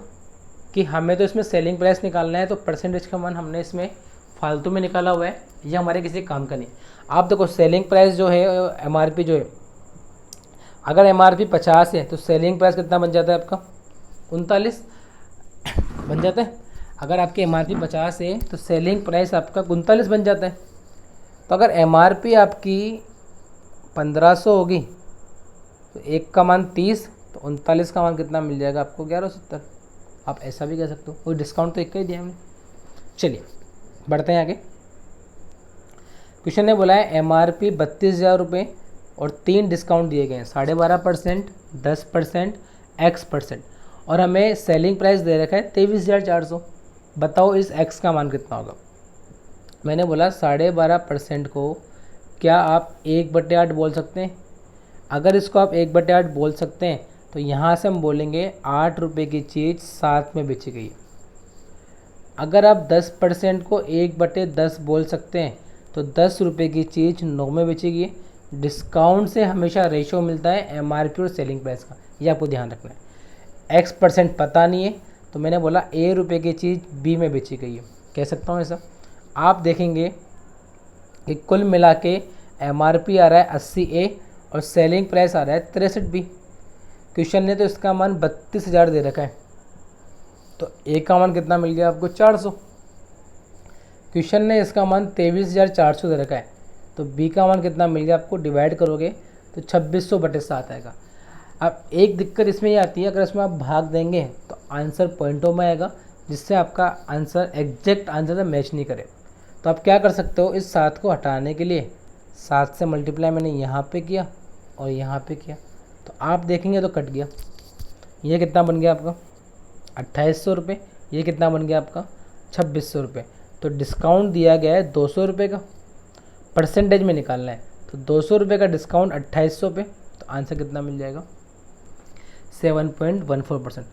कि हमें तो इसमें सेलिंग प्राइस निकालना है, तो परसेंटेज का मान हमने इसमें फालतू में निकाला हुआ है, ये हमारे किसी काम का नहीं। आप देखो सेलिंग प्राइस जो है MRP जो है, अगर MRP 50 है तो सेलिंग प्राइस कितना बन जाता है आपका? 39 बन जाता है। अगर आपकी MRP 50 है तो सेलिंग प्राइस आपका 39 बन जाता है। तो अगर MRP आपकी 1500 होगी तो एक का मान 30, तो 39 का मान कितना मिल जाएगा आपको? 1170। आप ऐसा भी कह सकते हो, कोई डिस्काउंट तो एक का ही दिया हमने। चलिए बढ़ते हैं आगे। क्वेश्चन ने बोला है MRP 32,000 रुपये और 3 डिस्काउंट दिए गए हैं, 12.5%, 10%, X%, और हमें सेलिंग प्राइस दे रखा है 23,400। बताओ इस X का मान कितना होगा? मैंने बोला 12.5% को क्या आप 1/8 बोल सकते हैं? अगर इसको आप 1/8 बोल सकते हैं तो यहाँ से हम बोलेंगे 8 रुपये की चीज़ 7 में बेची गई है। अगर आप 10% को 1/10 बोल सकते हैं तो 10 रुपये की चीज़ 9 में बेची गई है। डिस्काउंट से हमेशा रेशो मिलता है MRP और सेलिंग प्राइस का, ये आपको ध्यान रखना है। X% पता नहीं है, तो मैंने बोला A रुपये की चीज़ B में बेची गई है, कह सकता हूँ ऐसा। आप देखेंगे कि कुल मिला के MRP आ रहा है 80A और सेलिंग प्राइस आ रहा है 63B। क्वेश्चन ने तो इसका मान 32,000 दे रखा है, तो A का मान कितना मिल गया आपको? 400। क्वेश्चन ने इसका मान 23,400 दे रखा है, तो B का मान कितना मिल गया आपको? डिवाइड करोगे तो 2600/7 आएगा। अब एक दिक्कत इसमें ये आती है, अगर इसमें आप भाग देंगे तो आंसर पॉइंटों में आएगा, जिससे आपका आंसर एग्जैक्ट आंसर से मैच नहीं करे। तो आप क्या कर सकते हो, इस 7 को हटाने के लिए 7 से मल्टीप्लाई मैंने यहाँ पे किया और यहाँ पे किया, तो आप देखेंगे तो कट गया। ये कितना बन गया आपका 2800 रुपये, ये कितना बन गया आपका 2600 रुपये। तो डिस्काउंट दिया गया है 200 रुपये का, परसेंटेज में निकालना है, तो 200 रुपये का डिस्काउंट 2800 पे, तो आंसर कितना मिल जाएगा 7.14%।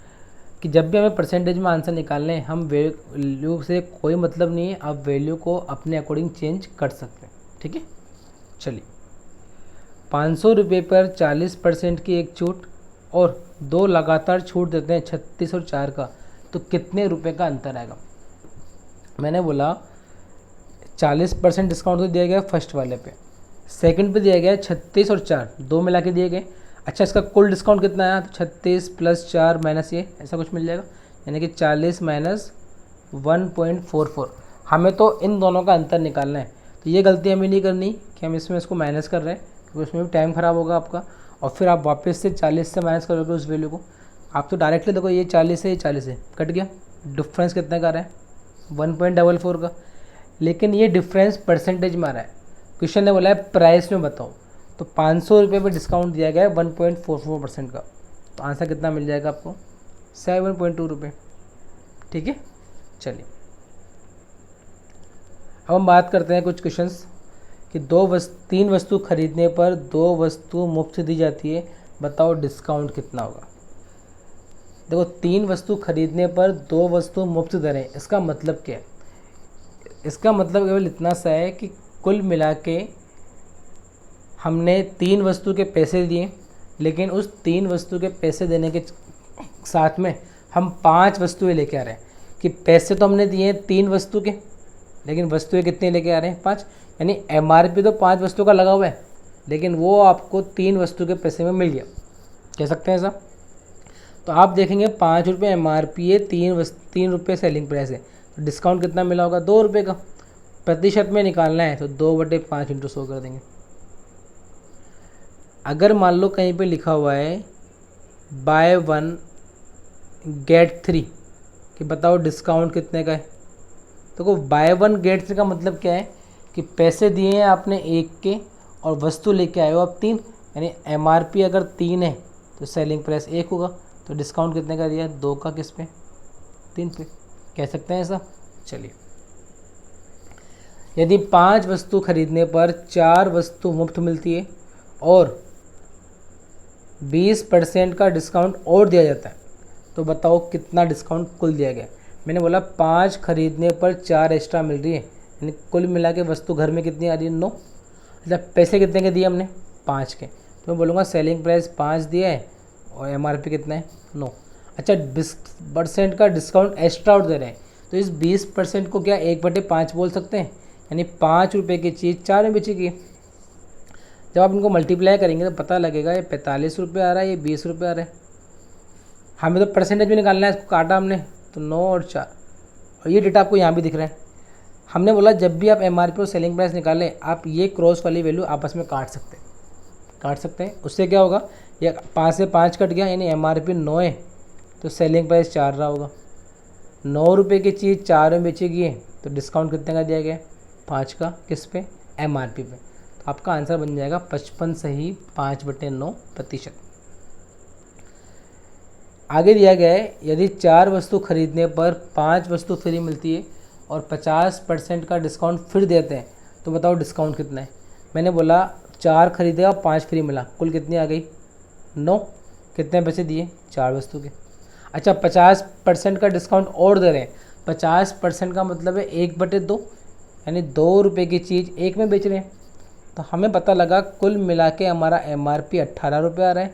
कि जब भी हमें परसेंटेज में आंसर निकालने हैं, हम वैल्यू से कोई मतलब नहीं है, आप वैल्यू को अपने अकॉर्डिंग चेंज कर सकते हैं। ठीक है, चलिए 500 रुपये पर 40% की एक छूट और 2 लगातार छूट देते हैं 36 और 4 का, तो कितने रुपए का अंतर आएगा। मैंने बोला 40% डिस्काउंट तो दिया गया फर्स्ट वाले पे, सेकंड पे दिया गया 36 और 4, 2 मिला के दिए गए। अच्छा, इसका कुल डिस्काउंट कितना आया, तो 36 + 4 माइनस ये, ऐसा कुछ मिल जाएगा, यानी कि 40 माइनस 1.44। हमें तो इन दोनों का अंतर निकालना है, तो ये गलती हमें नहीं करनी कि हम इसमें इसको माइनस कर रहे हैं, क्योंकि उसमें भी टाइम ख़राब होगा आपका, और फिर आप वापस से 40 से माइनस करोगे उस वैल्यू को। आप तो डायरेक्टली देखो, ये 40 है, ये 40 है, कट गया, डिफरेंस कितने का आ रहा है 1.44 का। लेकिन ये डिफरेंस परसेंटेज में आ रहा है, क्वेश्चन ने बोला है प्राइस में बताओ, तो 500 रुपये पर डिस्काउंट दिया गया है 1.44% का, तो आंसर कितना मिल जाएगा आपको 7.2 रुपये। ठीक है, चलिए अब हम बात करते हैं कुछ क्वेश्चंस कि 3 वस्तु खरीदने पर 2 वस्तु मुफ्त दी जाती है, बताओ डिस्काउंट कितना होगा। देखो 3 वस्तु खरीदने पर 2 वस्तु मुफ्त दे रहे हैं, इसका मतलब क्या है, इसका मतलब केवल इतना सा है कि कुल मिला के हमने 3 वस्तु के पैसे दिए, लेकिन उस 3 वस्तु के पैसे देने के साथ में हम 5 वस्तुएं लेके आ रहे हैं। कि पैसे तो हमने दिए 3 वस्तु के, लेकिन वस्तुएं कितनी लेके आ रहे हैं 5, यानी MRP तो 5 वस्तु का लगा हुआ है, लेकिन वो आपको 3 वस्तु के पैसे में मिल गया, कह सकते हैं ऐसा। तो आप देखेंगे 5 रुपये MRP है, 3 रुपये सेलिंग प्राइस है, तो डिस्काउंट कितना मिला होगा 2 रुपये का। प्रतिशत में निकालना है तो 2/5 × 100 कर देंगे। अगर मान लो कहीं पे लिखा हुआ है बाय 1 गेट 3, कि बताओ डिस्काउंट कितने का है। तो बाय 1 गेट 3 का मतलब क्या है कि पैसे दिए हैं आपने 1 के और वस्तु लेके आए हो आप 3, यानी MRP अगर 3 है तो सेलिंग प्राइस 1 होगा, तो डिस्काउंट कितने का दिया 2 का, किस पे 3 पे, कह सकते हैं ऐसा। चलिए, यदि 5 वस्तु खरीदने पर 4 वस्तु मुफ्त मिलती है और 20% का डिस्काउंट और दिया जाता है, तो बताओ कितना डिस्काउंट कुल दिया गया। मैंने बोला 5 खरीदने पर 4 एक्स्ट्रा मिल रही है, यानी कुल मिला के वस्तु घर में कितनी आ रही है 9। अच्छा, पैसे कितने के दिए हमने 5 के, तो मैं बोलूँगा सेलिंग प्राइस 5 दिया है और MRP कितना है 9। अच्छा, 20% का डिस्काउंट एक्स्ट्रा और दे रहे हैं, तो इस 20% को क्या 1/5 बोल सकते हैं, यानी 5 रुपये की चीज़ 4 में बेचेगी। जब आप इनको मल्टीप्लाई करेंगे तो पता लगेगा ये 45 रुपये आ रहा है, ये 20 रुपये आ रहा है। हमें तो परसेंटेज भी निकालना है, इसको काटा हमने तो 9 और 4, और ये डेटा आपको यहाँ भी दिख रहा है। हमने बोला जब भी आप MRP और सेलिंग प्राइस निकालें, आप ये क्रॉस वाली वैल्यू आपस में काट सकते हैं। उससे क्या होगा, ये 5 से 5 कट गया, यानी MRP 9 है तो सेलिंग प्राइस 4 रहा होगा। 9 रुपये की चीज़ 4 में बेचेगी है, तो डिस्काउंट कितने का दिया गया 5 का, किस पे MRP पे। तो आपका आंसर बन जाएगा 55 सही 5/9%। आगे दिया गया है यदि 4 वस्तु खरीदने पर 5 वस्तु फ्री मिलती है और 50% का डिस्काउंट फिर देते हैं, तो बताओ डिस्काउंट कितना है। मैंने बोला 4 खरीदे और 5 फ्री मिला, कुल कितनी आ गई 9। कितने पैसे दिए 4 वस्तु के। अच्छा, 50% का डिस्काउंट और दे रहे हैं, 50% का मतलब है 1/2, यानी 2 रुपये की चीज़ 1 में बेच रहे हैं। तो हमें पता लगा कुल मिला के हमारा MRP 18 रुपये आ रहा है,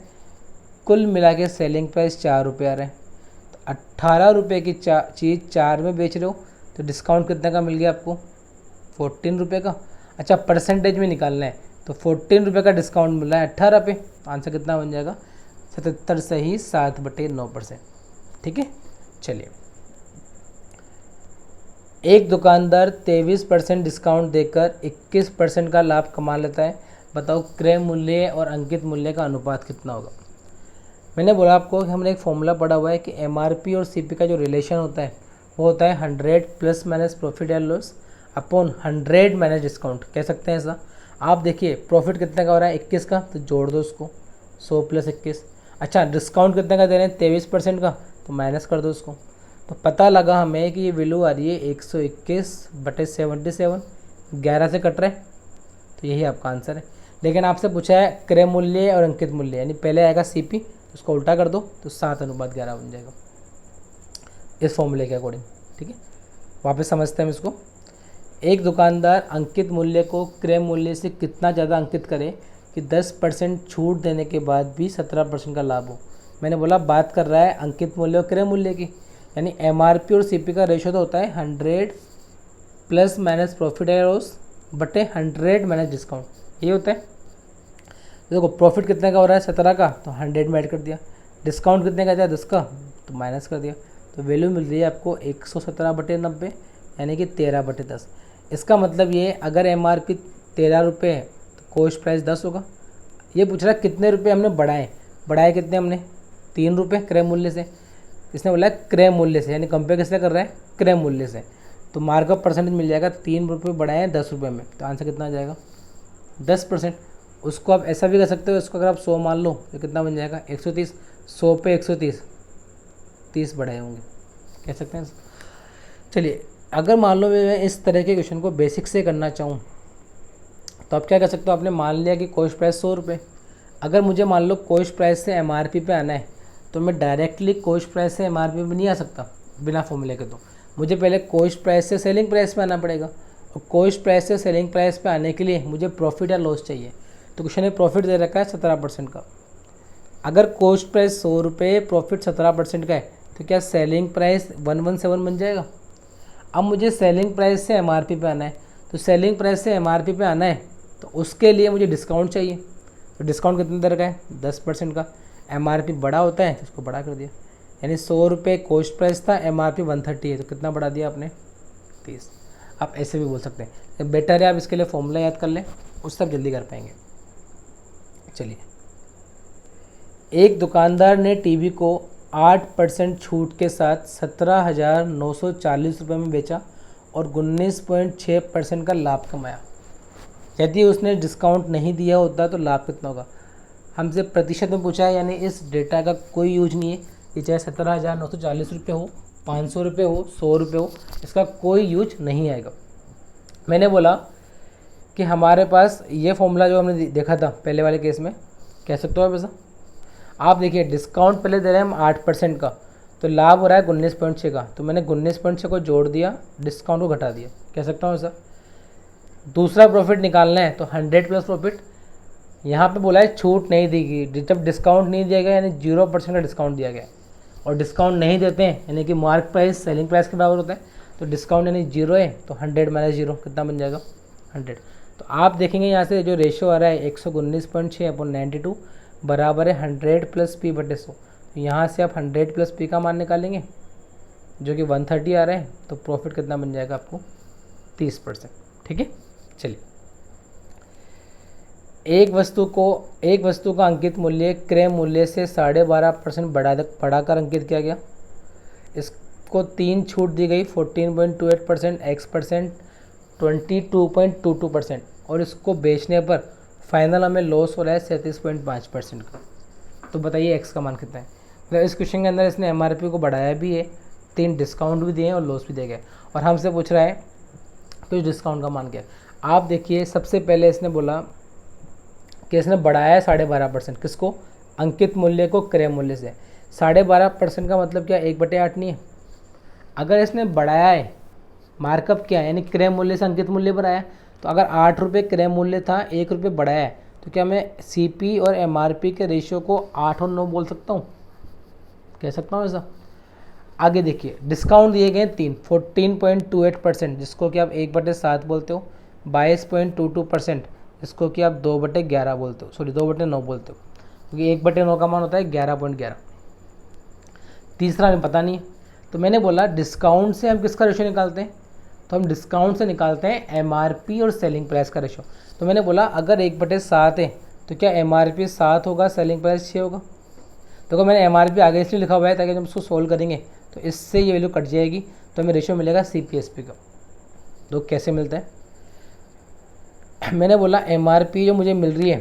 कुल मिला के सेलिंग प्राइस 4 रुपये आ रहा है। तो 18 रुपये की चीज़ 4 में बेच रहे हो, तो डिस्काउंट कितने का मिल गया आपको 14 रुपये का। अच्छा, परसेंटेज में निकालना है, तो 14 रुपये का डिस्काउंट मिल रहा है 18 पे, तो आंसर कितना बन जाएगा 77 सही 7/9%। ठीक है, चलिए। एक दुकानदार 23% डिस्काउंट देकर 21% का लाभ कमा लेता है, बताओ क्रय मूल्य और अंकित मूल्य का अनुपात कितना होगा। मैंने बोला आपको कि हमने एक फॉर्मूला पढ़ा हुआ है कि MRP और CP का जो रिलेशन होता है वो होता है 100 प्लस माइनस प्रॉफिट या लॉस अपॉन 100 माइनस डिस्काउंट, कह सकते हैं ऐसा। आप देखिए प्रॉफिट कितने का हो रहा है 21 का, तो जोड़ दो उसको 100 प्लस 21। अच्छा डिस्काउंट कितने का दे रहे हैं 23% का, तो माइनस कर दो उसको। तो पता लगा हमें कि ये वैल्यू आ रही है 121/77, 11 से कट रहा है, तो यही आपका आंसर है। लेकिन आपसे पूछा है क्रय मूल्य और अंकित मूल्य, यानी पहले आएगा CP, उसको उल्टा कर दो तो 7:11 बन जाएगा इस फॉर्मूले के अकॉर्डिंग। ठीक है, वापस समझते हैं हम इसको। एक दुकानदार अंकित मूल्य को क्रय मूल्य से कितना ज़्यादा अंकित करे कि 10% छूट देने के बाद भी 17% का लाभ हो। मैंने बोला बात कर रहा है अंकित मूल्य और क्रय मूल्य की, यानी MRP और CP का रेशो तो होता है 100 प्लस माइनस प्रॉफिट या लॉस बटे 100 माइनस डिस्काउंट, ये होता है। देखो प्रॉफिट कितने का हो रहा है 17 का, तो 100 में ऐड कर दिया। डिस्काउंट कितने का था 10 का, तो माइनस कर दिया। तो वैल्यू मिल रही है आपको 117/90, यानी कि 13/10। इसका मतलब ये अगर MRP 13 रुपये है तो कॉस्ट प्राइस 10 होगा। ये पूछ रहा है कितने रुपये हमने बढ़ाए कितने हमने 3 रुपये क्रय मूल्य से। इसने बोला है क्रय मूल्य से, यानी कंपेयर किससे कर रहा है क्रय मूल्य से। तो मार्कअप परसेंटेज मिल जाएगा 3 रुपये बढ़ाए हैं 10 रुपये में, तो आंसर कितना आ जाएगा 10%। उसको आप ऐसा भी कर सकते हो, इसको अगर आप 100 मान लो तो कितना बन जाएगा 130, 100 पे 130, 30 बढ़ाए होंगे, कह सकते हैं। चलिए अगर मान लो मैं इस तरह के क्वेश्चन को बेसिक से करना चाहूँ तो आप क्या कर सकते हो, आपने मान लिया कि कॉस्ट प्राइस 100 रुपये। अगर मुझे मान लो कॉस्ट प्राइस से MRP पे आना है तो मैं डायरेक्टली कॉस्ट प्राइस से MRP पे नहीं आ सकता बिना फॉर्मूले के। तो मुझे पहले कॉस्ट प्राइस से सेलिंग प्राइस पे आना पड़ेगा, और कॉस्ट प्राइस से सेलिंग प्राइस पे आने के लिए मुझे प्रॉफिट या लॉस चाहिए। तो क्वेश्चन में प्रॉफिट दे रखा है 17% का। अगर कॉस्ट प्राइस 100 रुपये, प्रॉफिट 17% का है, तो क्या सेलिंग प्राइस 117 बन जाएगा। अब मुझे सेलिंग प्राइस से MRP पे आना है, तो सेलिंग प्राइस से MRP पे आना है तो उसके लिए मुझे डिस्काउंट चाहिए। तो डिस्काउंट कितने दर का है 10% का। MRP बड़ा होता है तो उसको बड़ा कर दिया, यानी 100 रुपये कॉस्ट प्राइस था, MRP 130 है, तो कितना बढ़ा दिया आपने 30। आप ऐसे भी बोल सकते हैं, बेटर है आप इसके लिए फॉर्मूला याद कर लें, उससे आप जल्दी कर पाएंगे। चलिए एक दुकानदार ने टीवी को 8% छूट के साथ 17,940 रुपये में बेचा और 19.6% का लाभ कमाया। यदि उसने डिस्काउंट नहीं दिया होता तो लाभ कितना होगा। हमसे प्रतिशत में पूछा है, यानी इस डेटा का कोई यूज नहीं है। ये चाहे 17,940 रुपये हो, 500 रुपये हो, 100 रुपये हो, इसका कोई यूज नहीं आएगा। मैंने बोला कि हमारे पास ये फॉर्मूला जो हमने देखा था पहले वाले केस में, कह सकते हो आप ऐसा। आप देखिए डिस्काउंट पहले दे रहे हैं हम 8% का, तो लाभ हो रहा है 19.6 का, तो मैंने 19.6 को जोड़ दिया, डिस्काउंट को घटा दिया, कह सकता हूँ ऐसा। दूसरा प्रॉफिट निकालना है तो 100 प्लस प्रॉफिट। यहाँ पे बोला है छूट नहीं दी गई, जब डिस्काउंट नहीं दिया गया यानी 0% का डिस्काउंट दिया गया, और डिस्काउंट नहीं देते हैं यानी कि मार्क प्राइस सेलिंग प्राइस के बराबर होता है, तो डिस्काउंट यानी 0 है, तो 100 माइनस 0 कितना बन जाएगा 100। तो आप देखेंगे यहाँ से जो रेशो आ रहा है 119.6/92 बराबर है 100 प्लस P/100। तो यहाँ से आप 100 प्लस P का मान निकालेंगे जो कि 130 आ रहा है, तो प्रॉफिट कितना बन जाएगा आपको 30%। ठीक है, चलिए एक वस्तु का अंकित मूल्य क्रय मूल्य से 12.5% बढ़ाकर अंकित किया गया। इसको 3 छूट दी गई 14.28%, X%, 22.22%, और इसको बेचने पर फाइनल हमें लॉस हो रहा है 37.5% का। तो बताइए एक्स का मान कितना है। मतलब इस क्वेश्चन के अंदर इसने MRP को बढ़ाया भी है, 3 डिस्काउंट भी दिए हैं और लॉस भी दिया गया, और हमसे पूछ रहा है तो डिस्काउंट का मान क्या है। आप देखिए सबसे पहले इसने बोला कि इसने बढ़ाया है 12.5%, किसको अंकित मूल्य को क्रय मूल्य से। 12.5% का मतलब क्या 1/8 नहीं है। अगर इसने बढ़ाया है मार्कअप क्या है, यानी क्रय मूल्य से अंकित मूल्य पर आया, तो अगर 8 रुपये क्रय मूल्य था 1 रुपये बढ़ाया है, तो क्या मैं CP और MRP के रेशियो को 8 और 9 बोल सकता हूँ, कह सकता हूँ ऐसा। आगे देखिए डिस्काउंट दिए गए 3, 14.28%, जिसको कि आप 1/7 बोलते हो, 22.22%, जिसको कि आप 2/11 बोलते हो, सॉरी 2/9 बोलते हो, क्योंकि 1/9 का मान होता है 11.11। तीसरा हमें पता नहीं है, तो मैंने बोला डिस्काउंट से हम किसका रेशो निकालते हैं, तो हम डिस्काउंट से निकालते हैं MRP और सेलिंग प्राइस का रेशो। तो मैंने बोला अगर 1/7 है तो क्या MRP 7 होगा, सेलिंग प्राइस 6 होगा। देखो मैंने MRP आगे इसलिए लिखा हुआ है ताकि जब उसको सोल्व करेंगे तो इससे ये वैल्यू कट जाएगी, तो हमें रेशियो मिलेगा CPSP का। तो कैसे मिलता है, मैंने बोला MRP जो मुझे मिल रही है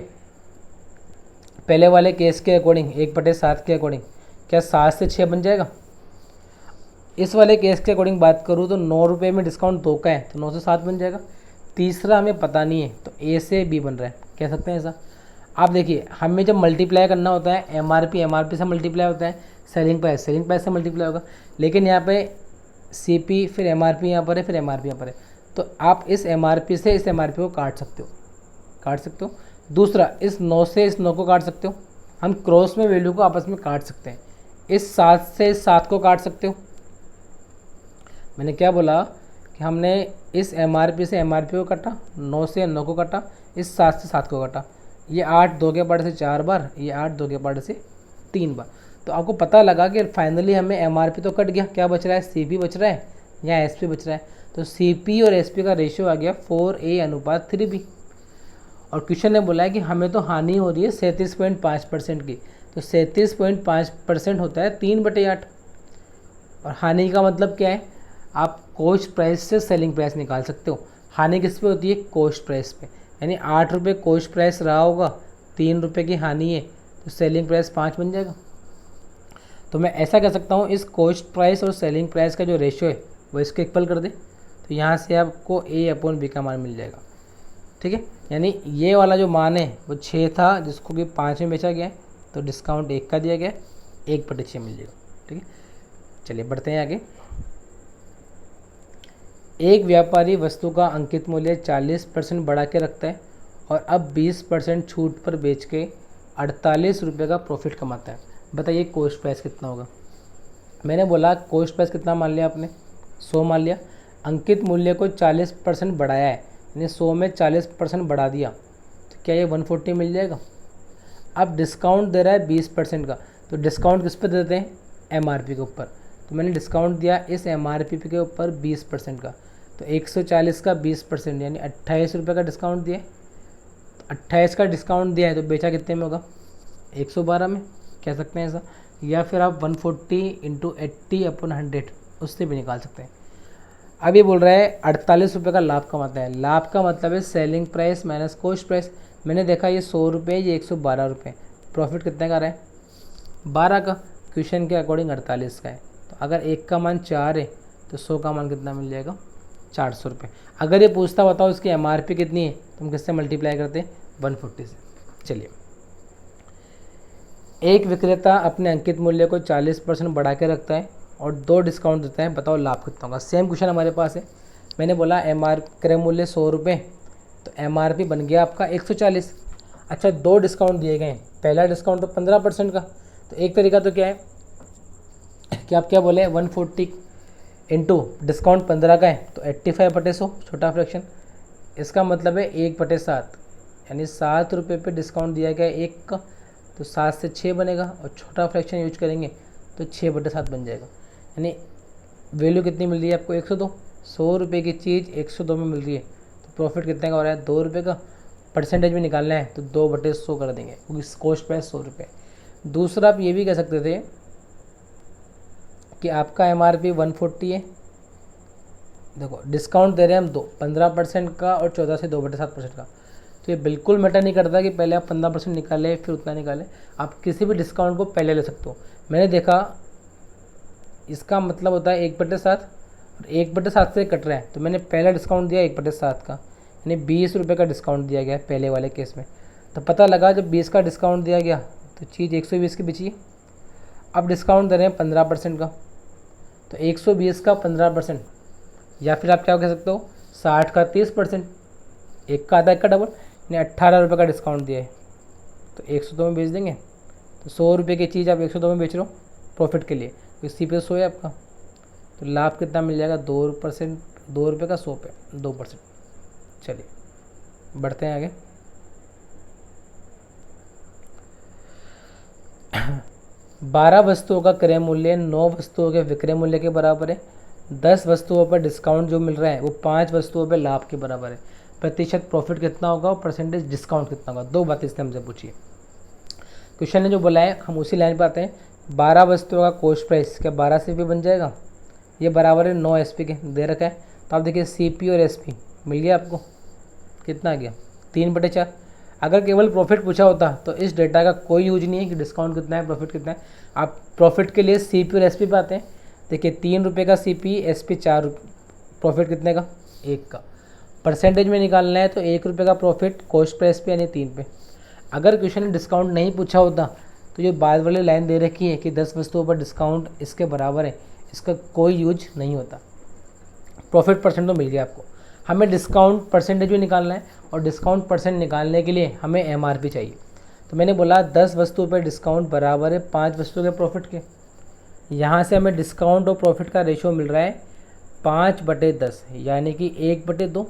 पहले वाले केस के अकॉर्डिंग 1/7 के अकॉर्डिंग, क्या 7 से 6 बन जाएगा। इस वाले केस के अकॉर्डिंग बात करूँ तो 9 रुपये में डिस्काउंट 2 का है तो 9 से 7 बन जाएगा। तीसरा हमें पता नहीं है तो A से B बन रहा है, कह सकते हैं ऐसा। आप देखिए हमें जब मल्टीप्लाई करना होता है MRP से मल्टीप्लाई होता है, सेलिंग प्राइस से मल्टीप्लाई होगा, लेकिन यहाँ पे CP फिर MRP यहाँ पर है, फिर MRP यहाँ पर है, तो आप इस MRP से इस MRP को काट सकते हो। दूसरा इस 9 से इस 9 को काट सकते हो, हम क्रॉस में वैल्यू को आपस में काट सकते हैं। इस 7 से इस 7 को काट सकते हो। मैंने क्या बोला कि हमने इस MRP से MRP को काटा, 9 से 9 को काटा, इस 7 से 7 को काटा। ये 8 2 के पार्ट से 4 बार, ये 8 2 के पार्ट से 3 बार। तो आपको पता लगा कि फाइनली हमें MRP तो कट गया, क्या बच रहा है, CP बच रहा है या SP बच रहा है। तो CP और SP का रेशियो आ गया 4A/3B। और क्वेश्चन ने बोला है कि हमें तो हानि हो रही है 37.5% की, तो 37.5% होता है 3/8। और हानि का मतलब क्या है, आप कॉस्ट प्राइस से सेलिंग प्राइस निकाल सकते हो। हानि किस पे होती है, कॉस्ट प्राइस पे, यानी 8 रुपये कॉस्ट प्राइस रहा होगा, 3 रुपये की हानि है, तो सेलिंग प्राइस 5 बन जाएगा। तो मैं ऐसा कह सकता हूँ इस कॉस्ट प्राइस और सेलिंग प्राइस का जो रेशियो है वो इसको इक्वल कर दे, तो यहाँ से आपको A/B का मान मिल जाएगा। ठीक है, यानी ये वाला जो मान है वो 6 था जिसको कि 5 में बेचा गया है, तो डिस्काउंट 1 का दिया गया, 1/6 मिल जाएगा। ठीक है, चलिए बढ़ते हैं आगे। एक व्यापारी वस्तु का अंकित मूल्य 40% बढ़ा के रखता है और अब 20% छूट पर बेच के 48 रुपये का प्रॉफिट कमाता है। बताइए कॉस्ट प्राइस कितना होगा। मैंने बोला कॉस्ट प्राइस कितना मान लिया आपने, 100 मान लिया। अंकित मूल्य को 40% बढ़ाया है, यानी 100 में 40% बढ़ा दिया, तो क्या ये 140 मिल जाएगा। अब डिस्काउंट दे रहा है 20% का, तो डिस्काउंट किस पे देते हैं, MRP के ऊपर। तो मैंने डिस्काउंट दिया इस MRP के ऊपर 20% का, तो 140 का 20% यानी 28 रुपये का डिस्काउंट दिया। 28 का डिस्काउंट दिया है तो बेचा कितने में होगा, 112 में, कह सकते हैं ऐसा। या फिर आप 140 × 80/100 उससे भी निकाल सकते हैं। अब ये बोल रहा है 48 रुपये का लाभ कमाता है। लाभ का मतलब है selling price minus cost price. मैंने देखा ये 100 रुपये, ये 112 रुपये, प्रॉफिट कितने का रहा है, 12 का। क्वेश्चन के अकॉर्डिंग 48 का है, तो अगर 1 का मान 4 है तो 100 का मान कितना मिल जाएगा, 400 रुपये। अगर ये पूछता बताओ इसकी MRP कितनी है, तो हम किससे मल्टीप्लाई करते हैं, 140 से। चलिए, एक विक्रेता अपने अंकित मूल्य को 40% बढ़ा के रखता है और 2 डिस्काउंट देता है, बताओ लाभ कितना होगा। सेम क्वेश्चन हमारे पास है। मैंने बोला क्रय मूल्य 100 रुपये, तो MRP बन गया आपका 140। अच्छा, 2 डिस्काउंट दिए गए हैं। पहला डिस्काउंट तो 15% का, तो एक तरीका तो क्या है कि आप क्या बोले 140 इंटू डिस्काउंट 15 का है तो 85/100 छोटा फ्रैक्शन। इसका मतलब है 1/7, यानी 7 रुपये पे डिस्काउंट दिया गया है 1 का, तो 7 से 6 बनेगा और छोटा फ्रैक्शन यूज करेंगे तो 6/7 बन जाएगा। यानी वैल्यू कितनी मिल रही है आपको, 102। 100 रुपये की चीज़ 102 में मिल रही है, तो प्रॉफिट कितने का हो रहा है, 2 रुपये का। परसेंटेज में निकालना है तो 2/100 कर देंगे क्योंकि कॉस्ट प्राइस 100 रुपये। दूसरा आप ये भी कह सकते थे कि आपका MRP 140 है, देखो डिस्काउंट दे रहे हैं हम 15% का और 14 से 2/7% का, तो ये बिल्कुल मैटर नहीं करता कि पहले आप 15% निकालें फिर उतना निकालें। आप किसी भी डिस्काउंट को पहले ले सकते हो। मैंने देखा इसका मतलब होता है 1/7 और 1/7 से कट रहा है, तो मैंने पहला डिस्काउंट दिया 1/7 का, यानी 20 रुपये का डिस्काउंट दिया गया पहले वाले केस में। तो पता लगा जब 20 का डिस्काउंट दिया गया तो चीज़ 120 की बिची है। अब डिस्काउंट दे रहे हैं 15% का, तो 120 का 15%, या फिर आप क्या कह सकते हो 60 का 30%, एक का आधा एक का डबल, यानी 18 रुपये का डिस्काउंट दिया है तो 102 में बेच देंगे। तो 100 रुपये की चीज़ आप 102 में बेच रहे हो प्रॉफिट के लिए, तो इसी पे 100 है आपका, तो लाभ कितना मिल जाएगा, 2%, 2 रुपये का 100 पे 2%। चलिए बढ़ते हैं आगे। 12 वस्तुओं का क्रय मूल्य 9 वस्तुओं के विक्रय मूल्य के बराबर है। 10 वस्तुओं पर डिस्काउंट जो मिल रहा है वो 5 वस्तुओं पर लाभ के बराबर है। प्रतिशत प्रॉफिट कितना होगा और परसेंटेज डिस्काउंट कितना होगा। 2 बातें इसने हमसे पूछी है। क्वेश्चन ने जो बोला है हम उसी लाइन पर आते हैं। 12 वस्तुओं का कॉस्ट प्राइस क्या 12 CP बन जाएगा? ये बराबर है 9 SP के, दे रखा है। तो आप देखिए CP और SP मिल गया आपको, कितना आ गया 3/4। अगर केवल प्रॉफिट पूछा होता तो इस डेटा का कोई यूज नहीं है कि डिस्काउंट कितना है, प्रॉफिट कितना है। आप प्रॉफिट के लिए CP और SP पे आते हैं। देखिए 3 रुपये का CP, SP 4, प्रॉफिट कितने का? 1 का। परसेंटेज में निकालना है तो 1 रुपये का प्रॉफिट कॉस्ट प्राइस पे यानी 3 पे। अगर क्वेश्चन में डिस्काउंट नहीं पूछा होता तो ये बाद वाली लाइन दे रखी है कि 10 वस्तुओं पर डिस्काउंट इसके बराबर है, इसका कोई यूज नहीं होता। प्रॉफिट परसेंट तो मिल गया आपको। हमें डिस्काउंट परसेंटेज भी निकालना है और डिस्काउंट परसेंट निकालने के लिए हमें MRP चाहिए। तो मैंने बोला 10 वस्तुओं पर डिस्काउंट बराबर है 5 वस्तुओं के प्रॉफिट के। यहाँ से हमें डिस्काउंट और प्रॉफिट का रेशियो मिल रहा है 5/10 यानी कि 1/2।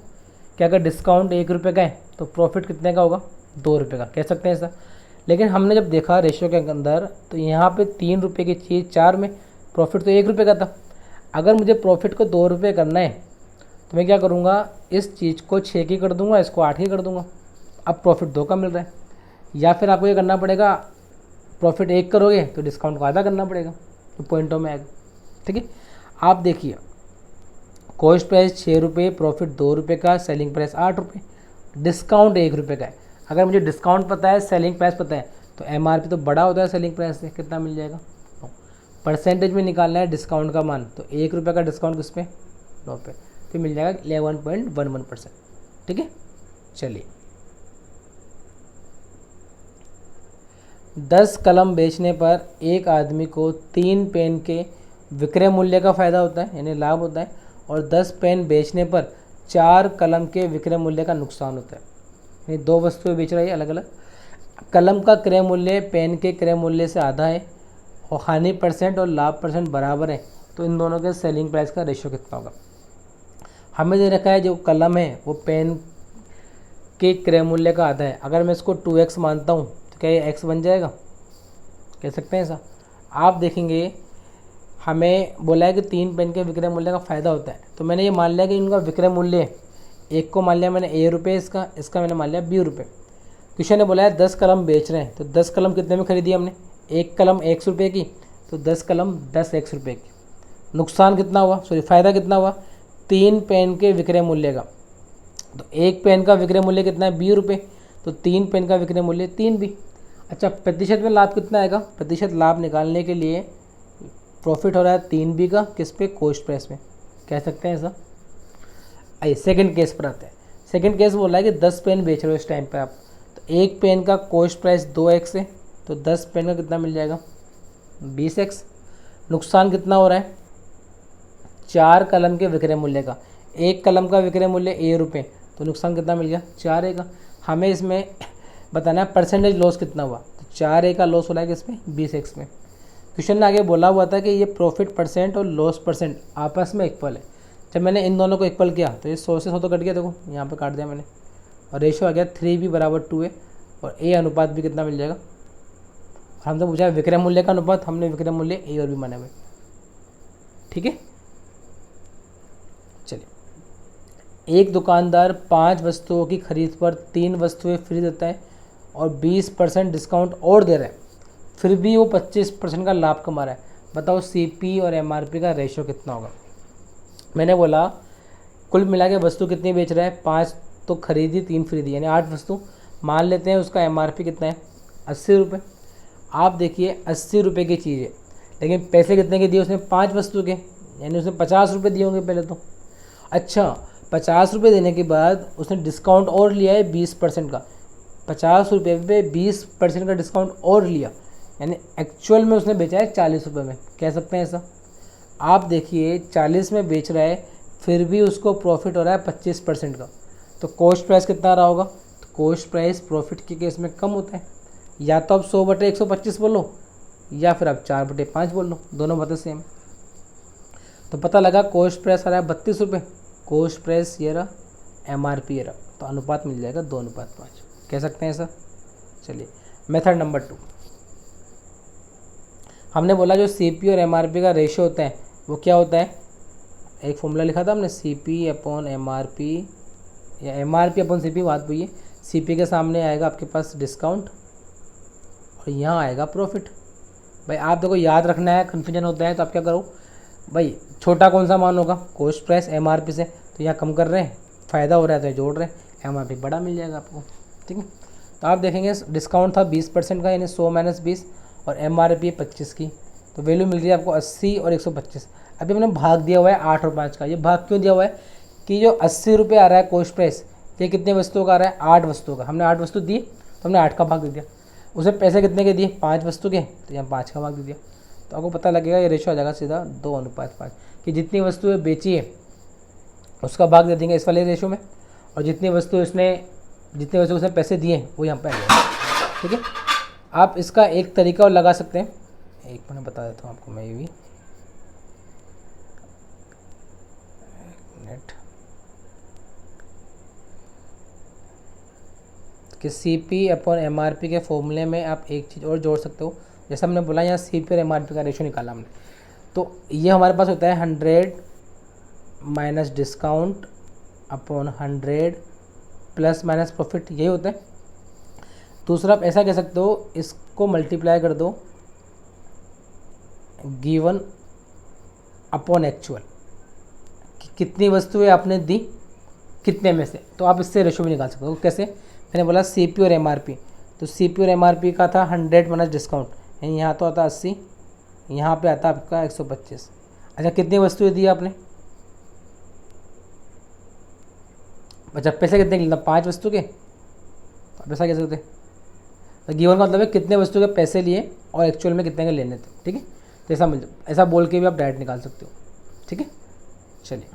क्या अगर डिस्काउंट 1 रुपये का है तो प्रॉफिट कितने का होगा? 2 रुपये का, कह सकते हैं ऐसा। लेकिन हमने जब देखा रेशियो के अंदर तो यहाँ पे 3 रुपये की चीज़ 4 में, प्रॉफिट तो 1 रुपये का था। अगर मुझे प्रॉफिट को 2 रुपये करना है तो मैं क्या करूँगा, इस चीज़ को 6 की कर दूँगा, इसको 8 की कर दूँगा। अब प्रॉफिट 2 का मिल रहा है। या फिर आपको ये करना पड़ेगा, प्रॉफिट 1 करोगे तो डिस्काउंट को आधा करना पड़ेगा, तो पॉइंटों में आएगा। ठीक है, आप देखिए कॉस्ट प्राइस 6 रुपये, प्रॉफिट 2 रुपये का, सेलिंग प्राइस 8 रुपये, डिस्काउंट 1 रुपये का है। अगर मुझे डिस्काउंट पता है, सेलिंग प्राइस पता है, तो MRP तो बड़ा होता है सेलिंग प्राइस से, कितना मिल जाएगा? परसेंटेज में निकालना है डिस्काउंट का मान, तो 1 रुपये का डिस्काउंट किस पे? 9 पे, फिर मिल जाएगा 11.11%। ठीक है, चलिए 10 कलम बेचने पर एक आदमी को 3 पेन के विक्रय मूल्य का फ़ायदा होता है यानी लाभ होता है, और 10 पेन बेचने पर 4 कलम के विक्रय मूल्य का नुकसान होता है। यानी 2 वस्तुएं बेच रही है अलग अलग। कलम का क्रय मूल्य पेन के क्रय मूल्य से आधा है और हानि % और लाभ % बराबर है, तो इन दोनों के सेलिंग प्राइस का रेशियो कितना होगा? हमें दे रखा है जो कलम है वो पेन के क्रय मूल्य का आधा है। अगर मैं इसको 2x मानता हूँ तो क्या ये x बन जाएगा? कह सकते हैं ऐसा। आप देखेंगे हमें बोला है कि 3 पेन के विक्रय मूल्य का फ़ायदा होता है, तो मैंने ये मान लिया कि इनका विक्रय मूल्य, एक को मान लिया मैंने A रुपये, इसका मैंने मान लिया B रुपये। क्वेश्चन ने बोला है 10 कलम बेच रहे हैं, तो 10 कलम कितने में खरीदी हमने? एक कलम 1 रुपये की, तो 10 कलम 10 रुपये की। नुकसान कितना हुआ, फ़ायदा कितना हुआ? 3 पेन के विक्रय मूल्य का। तो एक पेन का विक्रय मूल्य कितना है? B रुपये, तो 3 पेन का विक्रय मूल्य 3B। अच्छा, प्रतिशत में लाभ कितना आएगा? प्रतिशत लाभ निकालने के लिए प्रॉफिट हो रहा है 3B का, किस पे? कॉस्ट प्राइस में, कह सकते हैं ऐसा। आइए सेकंड केस पर आते हैं। सेकंड केस बोला है कि 10 पेन बेच रहे हो इस टाइम पे आप, तो एक पेन का कॉस्ट प्राइस 2x है, तो 10 पेन का कितना मिल जाएगा? 20x। नुकसान कितना हो रहा है? 4 कलम के विक्रय मूल्य का। एक कलम का विक्रय मूल्य A रुपये, तो नुकसान कितना मिल गया? 4A का। हमें इसमें बताना है परसेंटेज लॉस कितना हुआ, तो 4A का लॉस हो रहा है किसमें? 20x में। क्वेश्चन ने आगे बोला हुआ था कि ये प्रॉफिट % और लॉस % आपस में इक्वल है। जब मैंने इन दोनों को इक्वल किया तो ये 100 से 100 तो कट गया, देखो यहाँ पे काट दिया मैंने, और रेशियो आ गया 3B = 2A, और A अनुपात भी कितना मिल जाएगा? हमसे पूछा है विक्रय मूल्य का अनुपात, हमने विक्रय मूल्य A और B माने हुए। ठीक है, चलिए एक दुकानदार 5 वस्तुओं की खरीद पर 3 वस्तुएं फ्री देता है और 20% डिस्काउंट और दे रहा है, फिर भी वो 25% का लाभ कमा रहा है। बताओ CP और MRP का रेशियो कितना होगा? मैंने बोला कुल मिला के वस्तु कितनी बेच रहा है? 5 तो खरीदी, 3 फ्री दी, यानी 8 वस्तु। मान लेते हैं उसका MRP कितना है? 80 रुपये। आप देखिए 80 रुपये की चीज़ है, लेकिन पैसे कितने के दिए उसने? 5 वस्तु के, यानी उसने 50 रुपये दिए होंगे पहले तो। अच्छा, 50 रुपये देने के बाद उसने डिस्काउंट और लिया है 20% का। 50 रुपये पे 20% का डिस्काउंट और लिया, यानी एक्चुअल में उसने बेचा है 40 रुपये में, कह सकते हैं ऐसा। आप देखिए 40 में बेच रहा है, फिर भी उसको प्रॉफिट हो रहा है 25% का, तो कॉस्ट प्राइस कितना रहा होगा? तो कॉस्ट प्राइस प्रॉफिट के केस में कम होता है। या तो आप 100/125 बोलो, या फिर आप 4/5 बोल लो, दोनों बातें सेम। तो पता लगा कॉस्ट प्राइस आ रहा है 32 रुपये, कॉस्ट प्राइस ये रहा, MRP ये रहा, तो अनुपात मिल जाएगा 2:5, कह सकते हैं ऐसा। चलिए मेथड नंबर 2, हमने बोला जो CP और MRP का रेशियो होता है वो क्या होता है? एक फॉर्मूला लिखा था हमने, CP/MRP या MRP/CP, बात हुई है। CP के सामने आएगा आपके पास डिस्काउंट और यहाँ आएगा प्रॉफिट। भाई आप देखो याद रखना है, कन्फ्यूजन होता है तो आप क्या करो भाई, छोटा कौन सा मान होगा कॉस्ट प्राइस एमआरपी से, तो यहाँ कम कर रहे हैं, फ़ायदा हो रहा है तो जोड़ रहे हैं, एमआरपी बड़ा मिल जाएगा आपको। ठीक है, तो आप देखेंगे डिस्काउंट था 20% का, यानी 100 माइनस 20 और एमआरपी 25 की, तो वैल्यू मिल रही है आपको 80 और 125। अभी हमने भाग दिया हुआ है 8 और 5 का। ये भाग क्यों दिया हुआ है कि जो 80 रुपये आ रहा है कॉस्ट प्राइस, ये कितने वस्तुओं का आ रहा है, 8 वस्तुओं का। हमने 8 वस्तु दी तो हमने 8 का भाग दे दिया। उसे पैसे कितने के दिए, 5 वस्तु के, तो यहाँ 5 का भाग दे दिया। तो आपको पता लगेगा ये रेशो आ जाएगा सीधा 2:5 कि जितनी वस्तुएं बेची है उसका भाग दे देंगे इस वाले रेशो में, और जितनी वस्तु उसने पैसे दिए वो यहाँ पे आ जाएगा। ठीक है, आप इसका एक तरीका और लगा सकते हैं, एक मिनट बता देता हूँ आपको मैं ये भी, नेट कि CP/MRP के फॉर्मूले में आप एक चीज़ और जोड़ सकते हो। जैसा हमने बोला यहाँ CP और MRP का रेशो निकाला हमने, तो ये हमारे पास होता है 100 minus discount upon 100 plus minus profit, यही होता है। दूसरा आप ऐसा कह सकते हो, इसको मल्टीप्लाई कर दो गिवन अपॉन एक्चुअल, कितनी वस्तुएं आपने दी कितने में से, तो आप इससे रेशो भी निकाल सकते हो। कैसे, मैंने बोला CP और MRP, तो CP और MRP का था 100 माइनस डिस्काउंट, यानी यहाँ तो आता 80, यहाँ पे आता आपका 125। अच्छा, कितनी वस्तुएं दी आपने, अच्छा पैसे कितने के लिए, 5 वस्तु के, तो आप ऐसा कह सकते हैं। तो गिवन का मतलब है कितने वस्तु के पैसे लिए और एक्चुअल में कितने के लेने थे। ठीक है, तो ऐसा बोल के भी आप डायरेक्ट निकाल सकते हो। ठीक है, चलिए,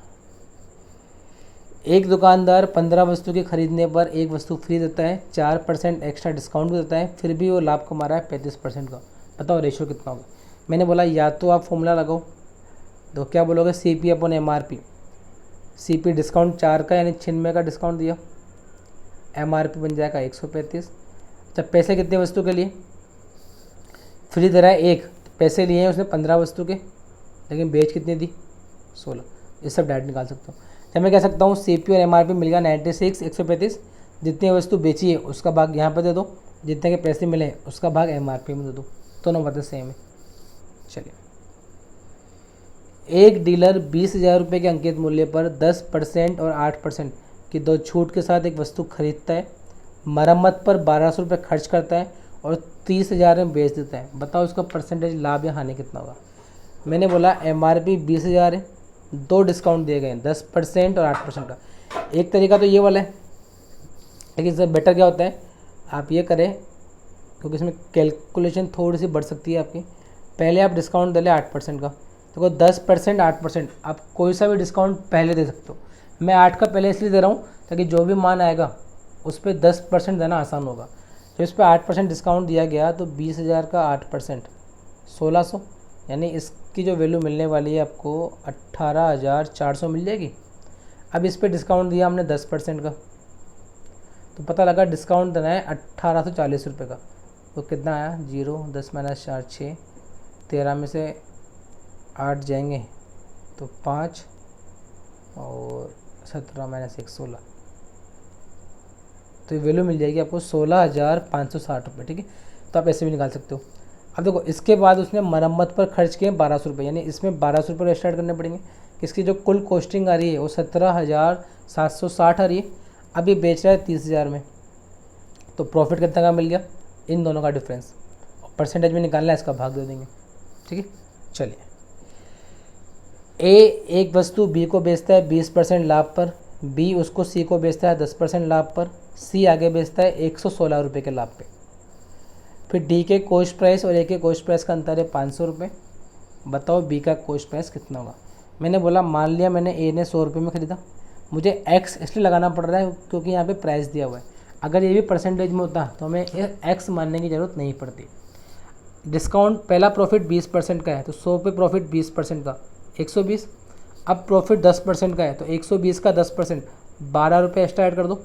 एक दुकानदार 15 वस्तु के खरीदने पर एक वस्तु फ्री देता है, 4% एक्स्ट्रा डिस्काउंट भी देता है, फिर भी वो लाभ कमा रहा है 35% का। बताओ रेशो कितना होगा। मैंने बोला या तो आप फॉर्मूला लगाओ, तो क्या बोलोगे CP/MRP। CP डिस्काउंट 4 का यानी 96 का डिस्काउंट दिया, MRP बन जाएगा 135। जब पैसे कितने वस्तु के लिए फ्री दे रहा है, एक पैसे लिए हैं उसने 15 वस्तु के, लेकिन बेच कितनी दी 16। ये सब डायरेक्ट निकाल सकता हूँ। जब मैं कह सकता हूँ CP और MRP मिल गया 96 135, जितनी वस्तु बेची है उसका भाग यहाँ पर दे दो, जितने के पैसे मिले उसका भाग MRP में दे दो, दोनों बातें सेम है। चलिए, एक डीलर 20,000 रुपये के अंकित मूल्य पर 10% और 8% की दो छूट के साथ एक वस्तु खरीदता है, मरम्मत पर 1200 रुपये खर्च करता है और 30,000 में बेच देता है। बताओ इसका परसेंटेज लाभ या हानि कितना होगा। मैंने बोला MRP 20,000 है, 2 डिस्काउंट दिए गए हैं 10% और 8% का। एक तरीका तो ये वाला है, लेकिन इससे बेटर क्या होता है आप ये करें, क्योंकि इसमें कैलकुलेशन थोड़ी सी बढ़ सकती है आपकी। पहले आप डिस्काउंट दे लें 8% का, देखो 10% 8% आप कोई सा भी डिस्काउंट पहले दे सकते हो। मैं 8 का पहले इसलिए दे रहा हूँ ताकि जो भी मान आएगा उस पर 10% देना आसान होगा। जब इस पर 8% डिस्काउंट दिया गया तो 20,000 का 8% 1600, यानी इसकी जो वैल्यू मिलने वाली है आपको 18,400 मिल जाएगी। अब इस पर डिस्काउंट दिया हमने 10% का, तो पता लगा डिस्काउंट देना है 1840 रुपये का। तो कितना आया 0 10 माइनस 4 6, 13 में से 8 जाएंगे तो 5 और 17 माइनस 1 16, तो ये वैल्यू मिल जाएगी आपको 16,560 रुपये। ठीक है, तो आप ऐसे भी निकाल सकते हो। अब देखो इसके बाद उसने मरम्मत पर खर्च किए 1200 रुपये, यानी इसमें 1200 रुपये स्टार्ट करने पड़ेंगे। इसकी जो कुल कॉस्टिंग आ रही है वो 17,760 आ रही है। अभी बेच रहा है 30,000 में, तो प्रॉफिट कितना का मिल गया, इन दोनों का डिफरेंस परसेंटेज में निकालना है, इसका भाग दे देंगे। ठीक है, चलिए, ए एक वस्तु B को बेचता है 20% लाभ पर, B उसको C को बेचता है 10% लाभ पर, C आगे बेचता है 116 रुपये के लाभ पे। फिर D के कॉस्ट प्राइस और A के कॉस्ट प्राइस का अंतर है 500 रुपये। बताओ B का कॉस्ट प्राइस कितना होगा। मैंने बोला मान लिया मैंने A ने 100 रुपये में ख़रीदा, मुझे X इसलिए लगाना पड़ रहा है क्योंकि यहाँ पे प्राइस दिया हुआ है। अगर ये भी परसेंटेज में होता तो हमें X मानने की ज़रूरत नहीं पड़ती। डिस्काउंट पहला प्रॉफिट 20% का है, तो 100 पे प्रॉफिट 20% का 120। अब प्रॉफिट 10% का है, तो 120 का 10% 12 रुपये एक्स्ट्रा ऐड कर दो,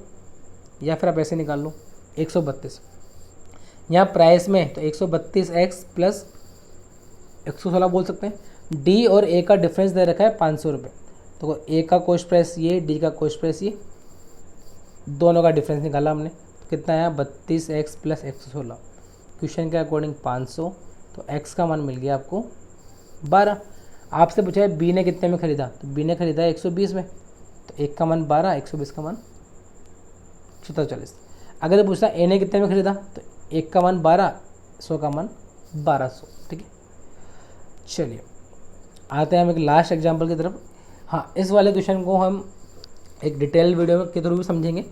या फिर आप ऐसे निकाल लो 132। यहाँ प्राइस में तो 132x प्लस 116 बोल सकते हैं। D और A का डिफरेंस दे रखा है 500 रुपये, तो A का कॉस्ट प्राइस ये, D का कॉस्ट प्राइस ये, दोनों का डिफरेंस निकाला हमने, तो कितना आया 32x प्लस 116, क्वेश्चन के अकॉर्डिंग 500, तो x का मान मिल गया आपको 12। आपसे पूछा है b ने कितने में ख़रीदा, तो b ने ख़रीदा है 120 में, तो 1 का मान 12, 120 का मान 740। अगर पूछता a ने कितने में ख़रीदा, तो 1 का मान 12, 100 का मान 1200। ठीक है, चलिए आते हैं हम एक लास्ट एग्जाम्पल की तरफ। हाँ, इस वाले क्वेश्चन को हम एक डिटेल वीडियो के थ्रू भी समझेंगे,